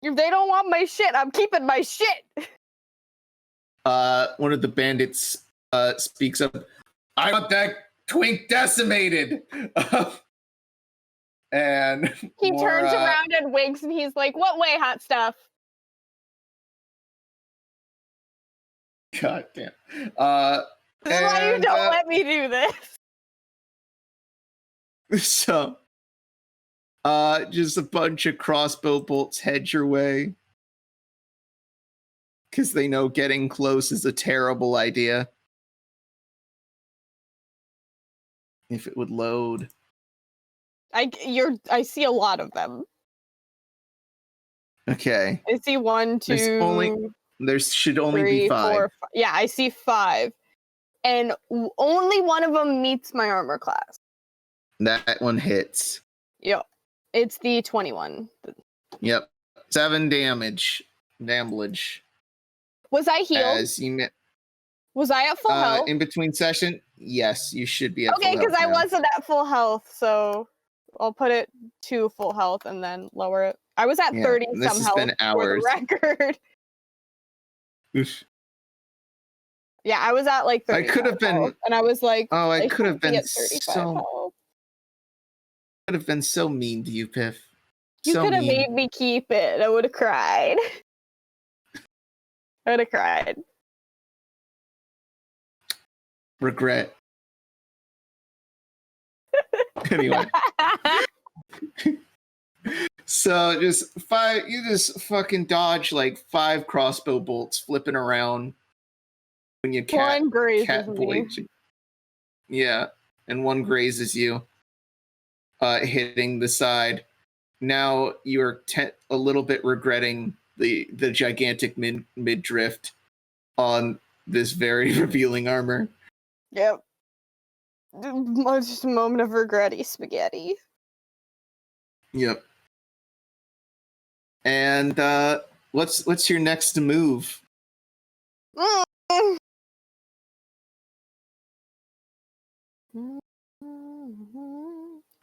If they don't want my shit, I'm keeping my shit. One of the bandits speaks up. I got that twink decimated. And he turns around and winks, and he's like, "What way, hot stuff?" God damn. This is why you don't let me do this. So, just a bunch of crossbow bolts head your way. Because they know getting close is a terrible idea. If it would load. I see a lot of them. Okay. I see 1, 2. There should only 3, be 5. 4, 5. Yeah, I see 5. And only one of them meets my armor class. That one hits. Yep. It's the 21. Yep. 7 damage. Damage. Was I healed? As you Was I at full health? in between session, yes, you should be at full Okay, health. because I now. wasn't at full health, so I'll put it to full health and then lower it. I was at 30 this some has health been hours. for the record. Oof. Yeah, I was at like 30. I could have been, and I was like, oh, I could have been at 35 health. Could have been so mean to you, Piff. You so could have mean. made me keep it. I would have cried. I would have cried. Regret. Anyway. So just 5, you just fucking dodge like 5 crossbow bolts flipping around when you cat me. Yeah, and one grazes you, hitting the side. Now you're a little bit regretting the gigantic mid drift on this very revealing armor. Yep. Just a moment of regretty spaghetti. Yep. And what's your next move?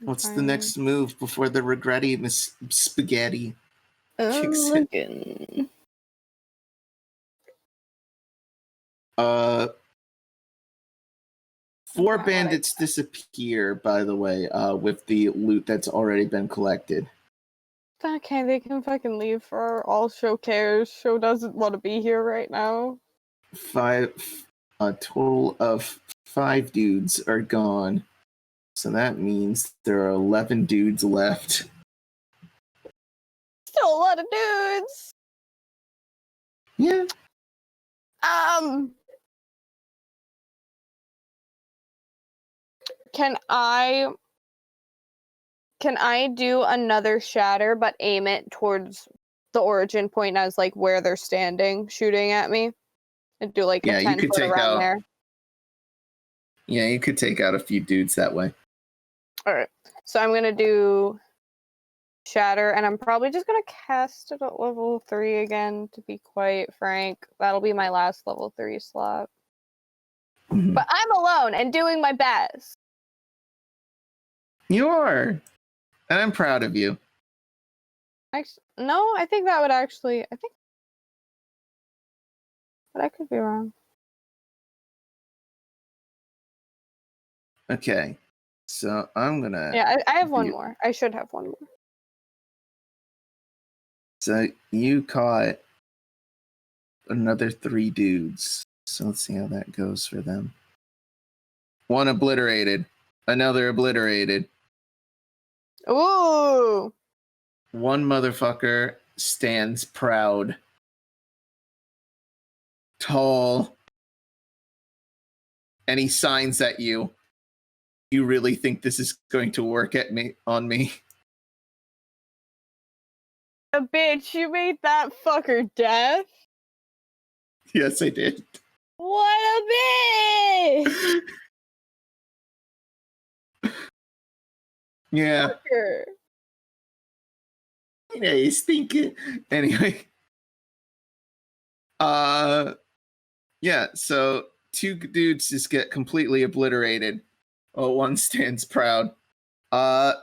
What's the next move before the regretty Miss Spaghetti kicks in? 4 bandits disappear, by the way, with the loot that's already been collected. Okay, they can fucking leave for all show cares. Show doesn't want to be here right now. 5, a total of 5 dudes are gone. So that means there are 11 dudes left. Still a lot of dudes. Yeah. Can I do another shatter but aim it towards the origin point as like where they're standing shooting at me? And do like a 10 foot around there. Yeah, you could take out a few dudes that way. Alright. So I'm gonna do shatter and I'm probably just gonna cast it at level 3 again, to be quite frank. That'll be my last level 3 slot. Mm-hmm. But I'm alone and doing my best. You are. And I'm proud of you. Actually, no, I think that would actually... But I could be wrong. Okay. So I'm gonna... Yeah, I have one more. I should have one more. So you caught another 3 dudes. So let's see how that goes for them. 1 obliterated. Another obliterated. Ooh! 1 motherfucker stands proud. Tall. And he signs at you. You really think this is going to work on me? A bitch, you made that fucker deaf? Yes, I did. What a bitch! Yeah. Fucker. Yeah, you stinking. Anyway. Yeah, so 2 dudes just get completely obliterated. Oh, 1 stands proud. Fuck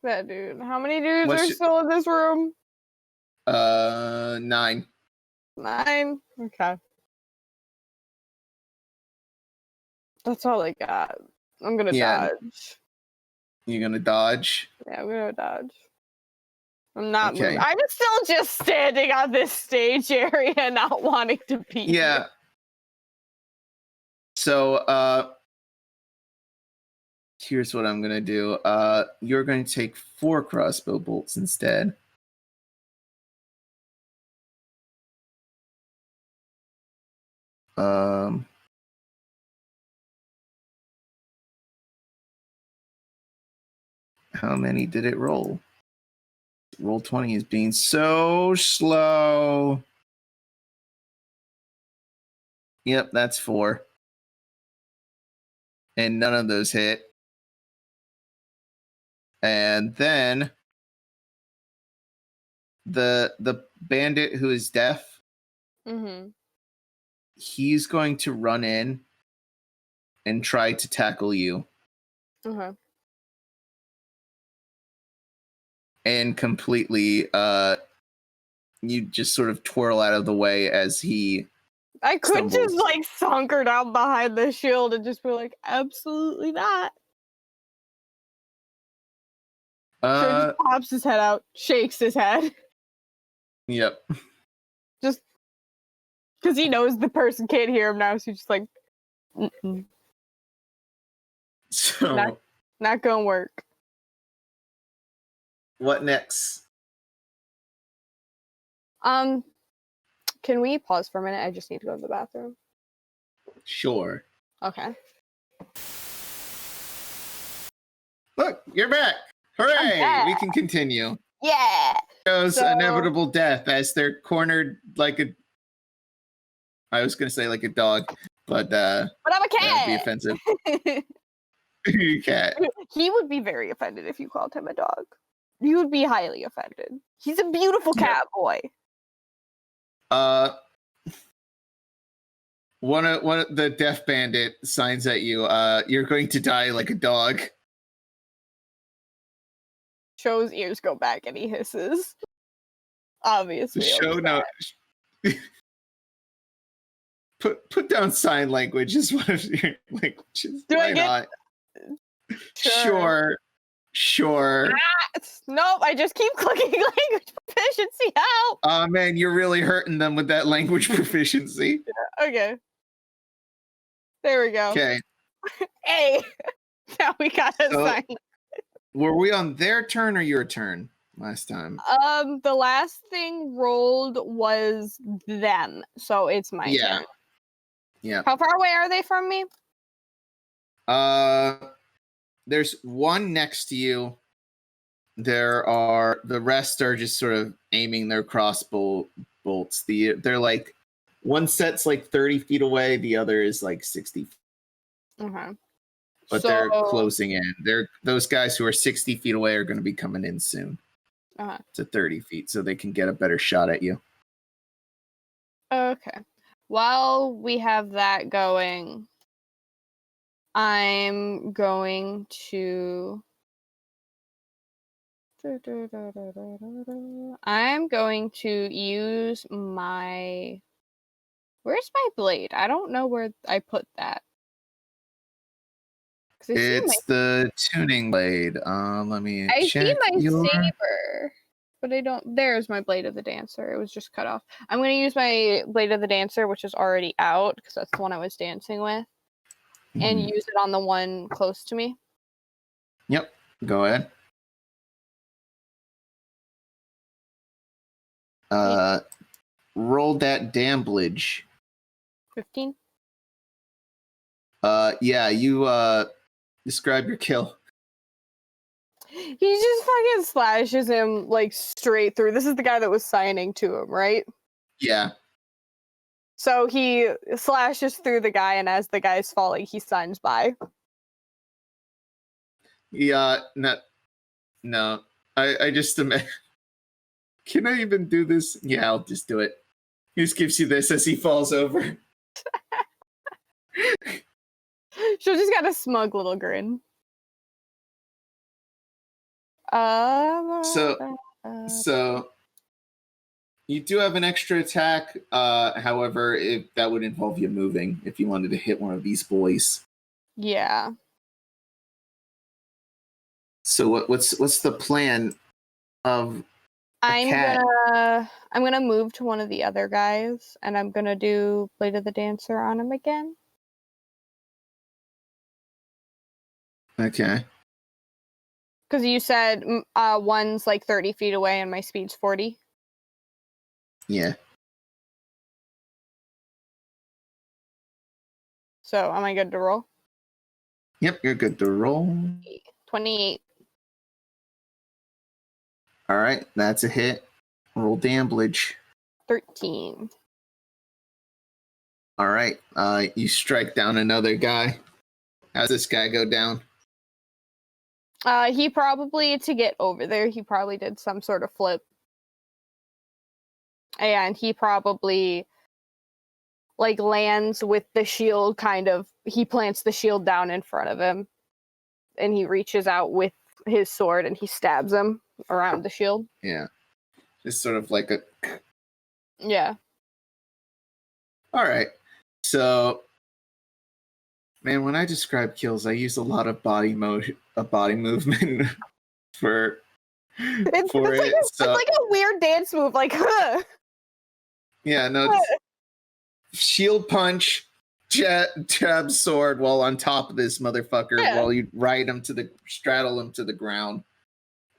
that dude. How many dudes are still in this room? 9. 9? Okay. That's all I got. I'm gonna dodge. You gonna dodge? Yeah, I'm gonna dodge. I'm not moving. I'm still just standing on this stage area, not wanting to be here. So, here's what I'm gonna do. You're going to take 4 crossbow bolts instead. How many did it roll? Roll 20 is being so slow. Yep, that's 4. And none of those hit. And then the bandit who is deaf, he's going to run in and try to tackle you. And completely you just sort of twirl out of the way as he I could stumbles. just like sunker down behind the shield and just be like, absolutely not. Sure, just pops his head out, shakes his head. Yep. Just because he knows the person can't hear him now, so he's just like, mm-mm. So not gonna work. What next? Can we pause for a minute? I just need to go to the bathroom. Sure. Okay. Look, you're back. Hooray! We can continue. Yeah. Shows inevitable death as they're cornered like a. I was gonna say like a dog, but I'm a cat. That'd be offensive. Cat. He would be very offended if you called him a dog. You would be highly offended. He's a beautiful cat boy. One of the deaf bandit signs at you. You're going to die like a dog. Show's ears go back and he hisses. Obviously. Show no. Put down sign language is one of your languages. Why not? Sure. Nope, I just keep clicking language proficiency. Help! Oh man, you're really hurting them with that language proficiency. Yeah, okay. There we go. Okay. Hey! Now we got a sign. Were we on their turn or your turn last time? The last thing rolled was them, so it's my turn. Yeah. How far away are they from me? There's one next to you. The rest are just sort of aiming their crossbow bolts. They're like one set's like 30 feet away, the other is like 60. Okay. But they're closing in. Those guys who are 60 feet away are going to be coming in soon. To 30 feet, so they can get a better shot at you. Okay. While we have that going, I'm going to use my... Where's my blade? I don't know where I put that. It's the tuning blade. Let me I check. see my saber, but I don't... There's my blade of the dancer. It was just cut off. I'm going to use my blade of the dancer, which is already out, because that's the one I was dancing with, and use it on the one close to me. Yep. Go ahead. Roll that damblage. 15. Yeah, you describe your kill. He just fucking slashes him like straight through. This is the guy that was signing to him, right? Yeah. So he slashes through the guy, and as the guy's falling, he signs by. Yeah, no. I just can I even do this? Yeah, I'll just do it. He just gives you this as he falls over. She'll just got a smug little grin. So you do have an extra attack. However, that would involve you moving if you wanted to hit one of these boys. Yeah. So what's the plan of I'm gonna move to one of the other guys, and I'm gonna do Blade of the Dancer on him again. Okay. Because you said one's like 30 feet away and my speed's 40. Yeah. So am I good to roll? Yep, you're good to roll. 28. All right, that's a hit. Roll damage. 13. All right, you strike down another guy. How's this guy go down? He probably, to get over there, he probably did some sort of flip. And he probably, like, lands with the shield he plants the shield down in front of him. And he reaches out with his sword and he stabs him around the shield. Yeah. Just sort of like a... Yeah. All right. So, man, when I describe kills, I use a lot of body movement for It's So, like a weird dance move, like, huh. Yeah, no, shield punch, jab sword while on top of this motherfucker while you straddle him to the ground,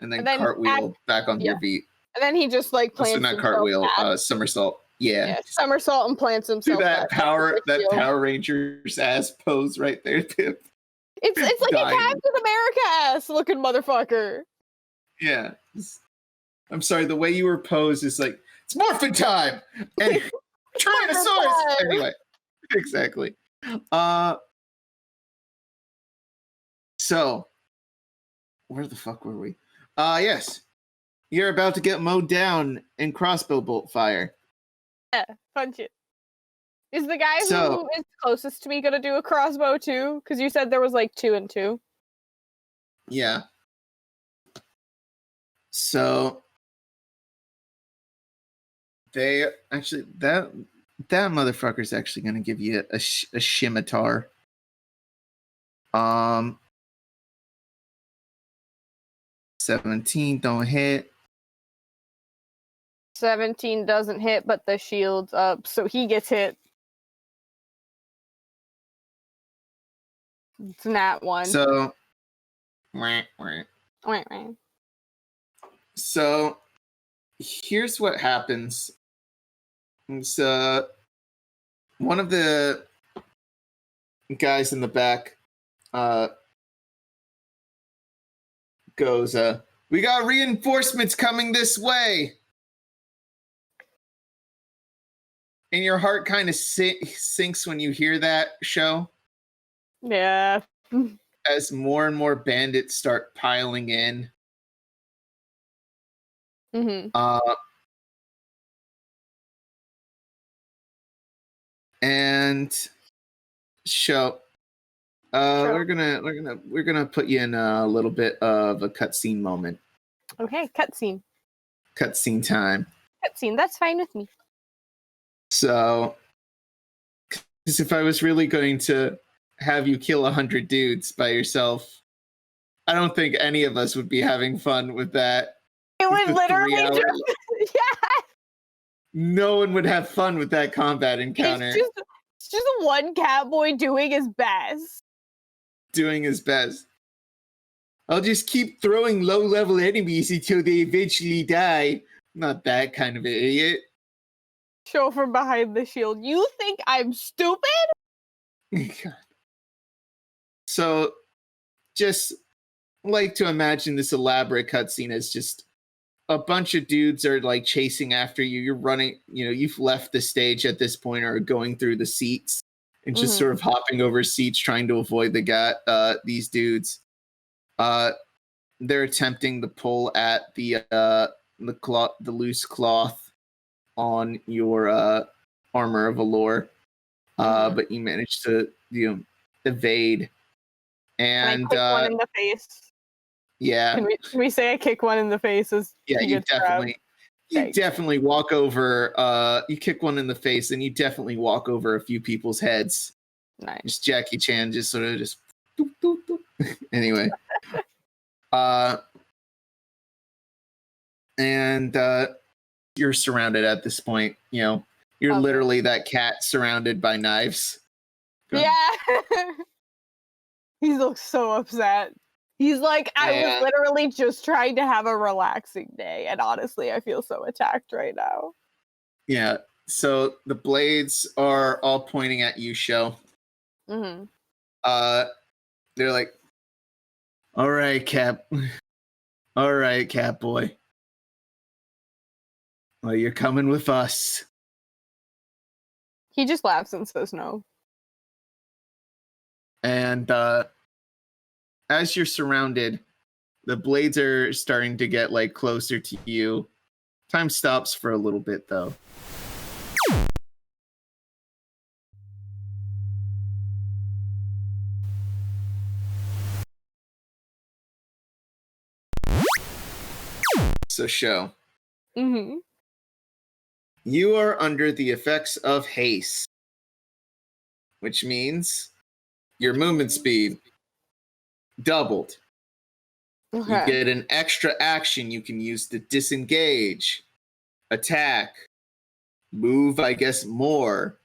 and then cartwheel back onto your feet. And then he just like plants not cartwheel, somersault. Yeah, somersault and plants himself. Do that Power Rangers ass pose right there, Pip. It's like a Captain America ass looking motherfucker. Yeah, I'm sorry. The way you were posed is like it's morphin' time. And Tyrannosaurus. Anyway, exactly. So, where the fuck were we? Yes. You're about to get mowed down in crossbow bolt fire. Yeah, punch it. Is the guy who is closest to me gonna do a crossbow too? Because you said there was like 2 and 2. Yeah. So they actually that motherfucker's actually gonna give you a scimitar. 17 don't hit. 17 doesn't hit, but the shield's up, so he gets hit. It's nat 1. So, so here's what happens. It's one of the guys in the back goes, we got reinforcements coming this way. And your heart kind of sinks when you hear that, show. Yeah. As more and more bandits start piling in. Mm-hmm. And show. We're gonna put you in a little bit of a cutscene moment. Okay, cutscene. Cutscene time. Cutscene. That's fine with me. So, because if I was really going to have you kill 100 dudes by yourself, I don't think any of us would be having fun with that. It would literally just, yeah. No one would have fun with that combat encounter. It's just one catboy doing his best. Doing his best. I'll just keep throwing low-level enemies until they eventually die. Not that kind of idiot. Show from behind the shield. You think I'm stupid? God. So, just like to imagine this elaborate cutscene as just a bunch of dudes are like chasing after you. You're running, you've left the stage at this point or going through the seats and just sort of hopping over seats trying to avoid these dudes. They're attempting to pull at the loose cloth on your armor of allure, but you managed to evade. And I kick one in the face. Yeah. Can we say I kick one in the face as you definitely walk over. You kick one in the face, and you definitely walk over a few people's heads. Nice. Just Jackie Chan, just sort of just. Boop, boop, boop. Anyway, and you're surrounded at this point. You're literally that cat surrounded by knives. Yeah. He looks so upset. He's like, I was literally just trying to have a relaxing day, and honestly, I feel so attacked right now. Yeah. So the blades are all pointing at you, Show. Mm-hmm. They're like, all right, Cap. All right, Cat Boy. Well, you're coming with us. He just laughs and says no. And as you're surrounded, the blades are starting to get like closer to you. Time stops for a little bit though. So show. Mm-hmm. You are under the effects of haste, which means your movement speed doubled. Okay. You get an extra action you can use to disengage, attack, move, I guess, more.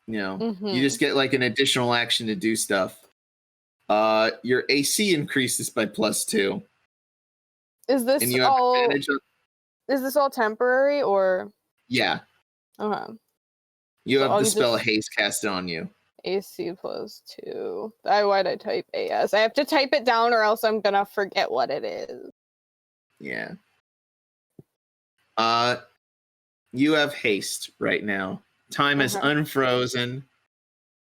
You know, you just get like an additional action to do stuff. Your AC increases by +2. Is this and you have all? advantage on... Is this all temporary or? Yeah. Okay. You So have I'll the spell just- haste casted on you. AC +2. Why'd I type AS? I have to type it down or else I'm gonna forget what it is. Yeah. You have haste right now. Time is unfrozen.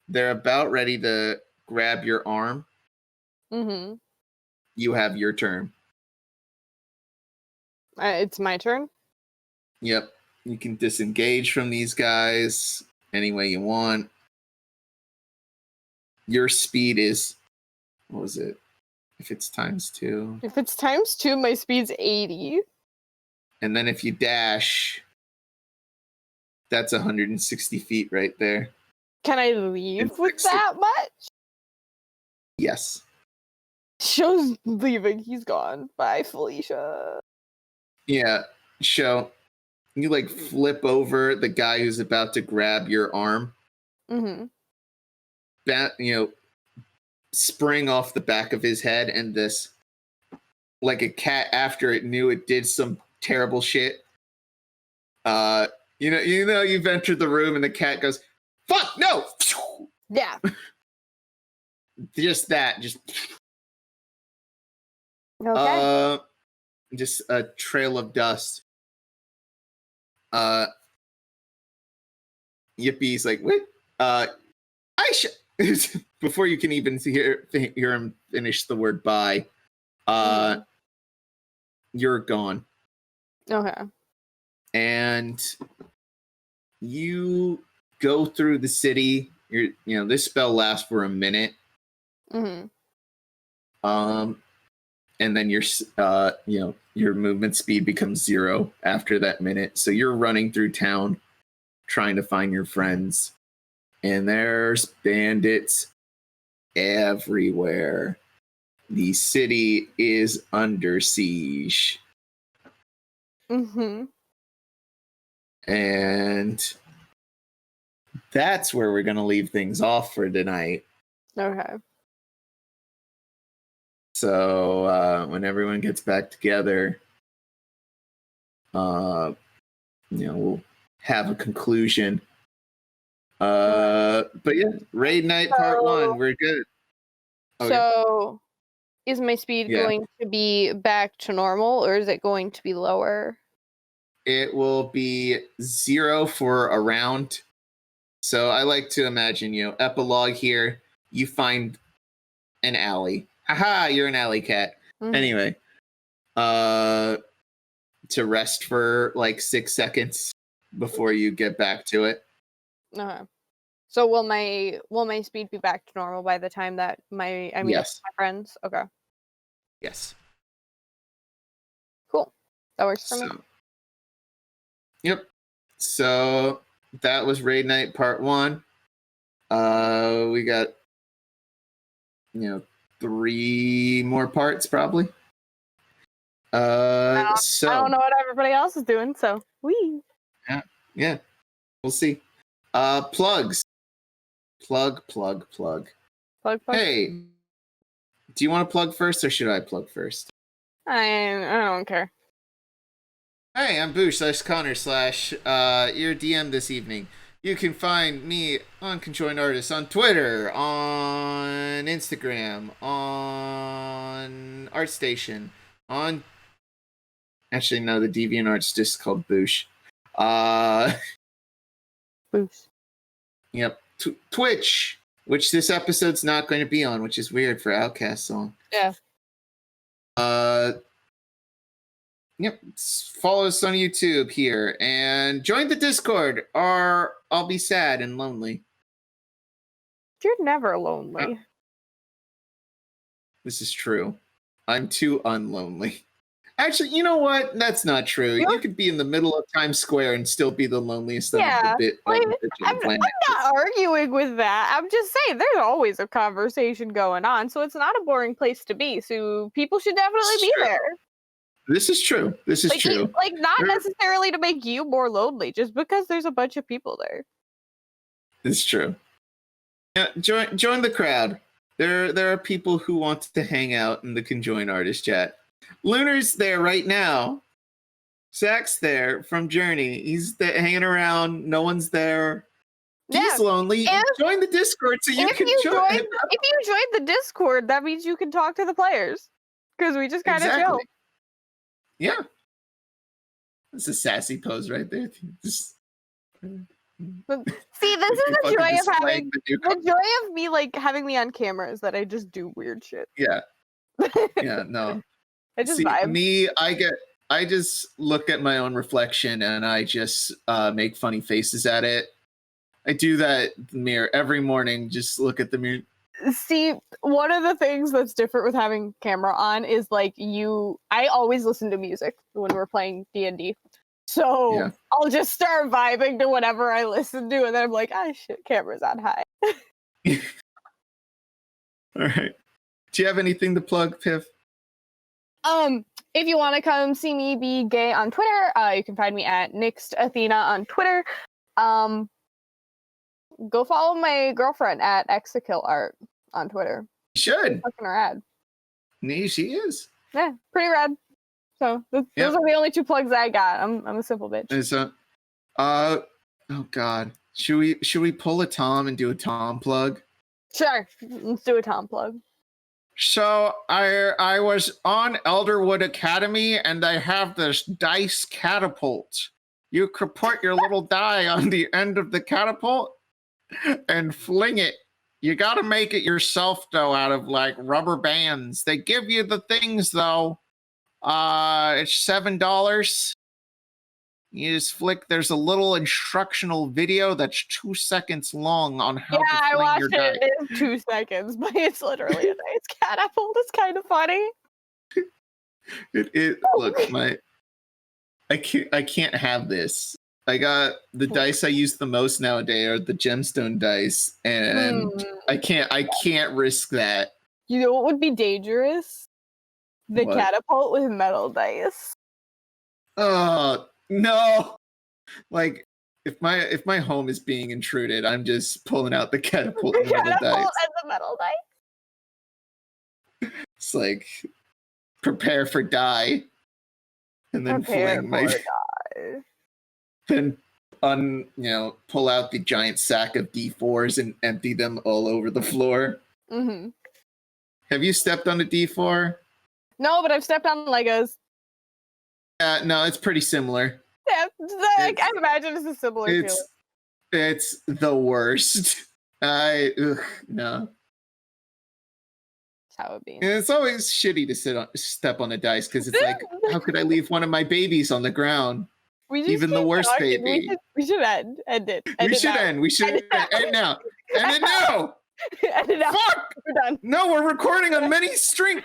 They're about ready to grab your arm. Mm-hmm. You have your turn. It's my turn? Yep. You can disengage from these guys any way you want. Your speed is... What was it? If it's ×2. If it's ×2, my speed's 80. And then if you dash, that's 160 feet right there. Can I leave with that much? Yes. Show's leaving. He's gone. Bye, Felicia. Yeah. Show. You like flip over the guy who's about to grab your arm. Mm-hmm. That, spring off the back of his head, and this, like a cat after it knew it did some terrible shit. You've entered the room and the cat goes, "Fuck no!" Yeah. Just that. Just. Okay. Just a trail of dust. Yippy's like, "What? Before you can even hear him finish the word "bye," you're gone. Okay. And you go through the city. This spell lasts for a minute. Mm-hmm. And then your movement speed becomes 0 after that minute. So you're running through town trying to find your friends. And there's bandits everywhere. The city is under siege. Mm-hmm. And that's where we're going to leave things off for tonight. Okay. So when everyone gets back together, we'll have a conclusion. But yeah, raid night part 1, we're good. Okay. So is my speed going to be back to normal, or is it going to be lower? It will be 0 for a round. So I like to imagine, epilogue here, you find an alley. Haha, you're an alley cat. Mm-hmm. Anyway, to rest for like 6 seconds before you get back to it. Okay. So will my speed be back to normal by the time that my friends? Okay. Yes. Cool. That works for me. Yep. So that was raid night part 1. We got 3 more parts probably. I don't know what everybody else is doing, so wee. Yeah. We'll see. Plugs. Plug. Plug. Hey, do you want to plug first, or should I plug first? I don't care. Hey, I'm Boosh /Connar / your DM this evening. You can find me on Conjoined Artists on Twitter, on Instagram, on ArtStation, on Actually, no, the DeviantArt's just called Boosh. Boosh. Yep. Twitch, which this episode's not going to be on, which is weird for Outcast song. Yeah. Yep. Follow us on YouTube here and join the Discord, or I'll be sad and lonely. You're never lonely. This is true. I'm too unlonely. Actually, you know what? That's not true. You could be in the middle of Times Square and still be the loneliest of the I'm not arguing with that. I'm just saying there's always a conversation going on, so it's not a boring place to be. So people should definitely be there. This is true. This is true. Like, not necessarily to make you more lonely, just because there's a bunch of people there. It's true. Yeah, join the crowd. There are people who want to hang out in the Conjoin Artist chat. Lunar's there right now. Zach's there from Journey. He's hanging around. No one's there. He's lonely. Join the Discord so you can join. If you join the Discord, that means you can talk to the players. Because we just kind of chill. Yeah. That's a sassy pose right there. See, this is the joy of having the joy of me having me on camera is that I just do weird shit. Yeah. Yeah, no. I just vibe. Me, I just look at my own reflection and I just make funny faces at it. I do that in the mirror every morning, just look at the mirror. See, one of the things that's different with having camera on is I always listen to music when we're playing D&D. So I'll just start vibing to whatever I listen to, and then I'm like, shit, camera's on high. All right. Do you have anything to plug, Piff? If you want to come see me be gay on Twitter, you can find me at Next Athena on Twitter. Go follow my girlfriend at XAKillArt on Twitter. You should. Fucking rad. Nee, she is. Yeah, pretty rad. So those are the only two plugs I got. I'm a simple bitch. Oh god. Should we pull a Tom and do a Tom plug? Sure. Let's do a Tom plug. So I was on Elderwood Academy and I have this dice catapult. You could put your little die on the end of the catapult and fling it. You gotta make it yourself though, out of rubber bands. They give you the things though. It's $7. You just flick. There's a little instructional video that's 2 seconds long on how to fling your die. Yeah, I watched it. It is 2 seconds, but it's literally a nice catapult. It's kind of funny. Look, I can't have this. I got the dice I use the most nowadays are the gemstone dice, and I can't risk that. You know what would be dangerous? The catapult with metal dice. Oh no! If my home is being intruded, I'm just pulling out the catapult and metal dice. And the metal dice. It's prepare for die, and then fling my die. Then pull out the giant sack of D4s and empty them all over the floor. Mm-hmm. Have you stepped on a D4? No, but I've stepped on Legos. No, it's pretty similar. Yeah, I imagine it's a similar feeling. It's the worst. No. That's how it be. And it's always shitty to step on a dice because it's how could I leave one of my babies on the ground? Even the worst baby. We should end it. We should end now. End it now. End it now. Fuck! We're done. No, we're recording on many strings.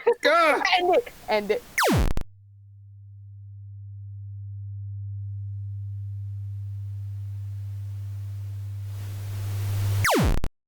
End it.